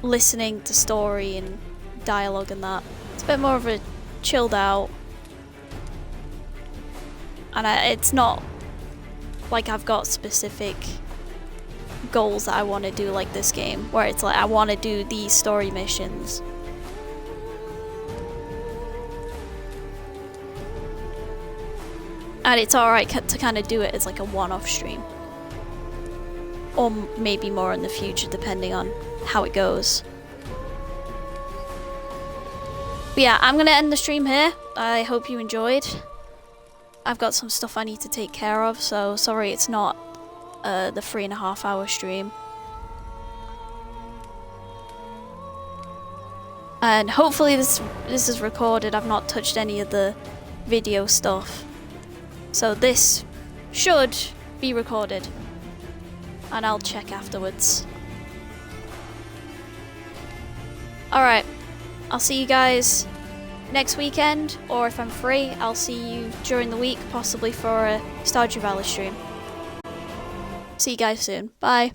listening to story and dialogue and that. It's a bit more of a chilled out. And it's not like I've got specific goals that I want to do like this game, where it's like I want to do these story missions. And it's alright to kind of do it as like a one-off stream. Or maybe more in the future, depending on how it goes. But yeah, I'm going to end the stream here. I hope you enjoyed. I've got some stuff I need to take care of, so sorry it's not the 3.5 hour stream. And hopefully this is recorded. I've not touched any of the video stuff. So this should be recorded. And I'll check afterwards. Alright, I'll see you guys next weekend, or if I'm free, I'll see you during the week, possibly for a Stardew Valley stream. See you guys soon. Bye.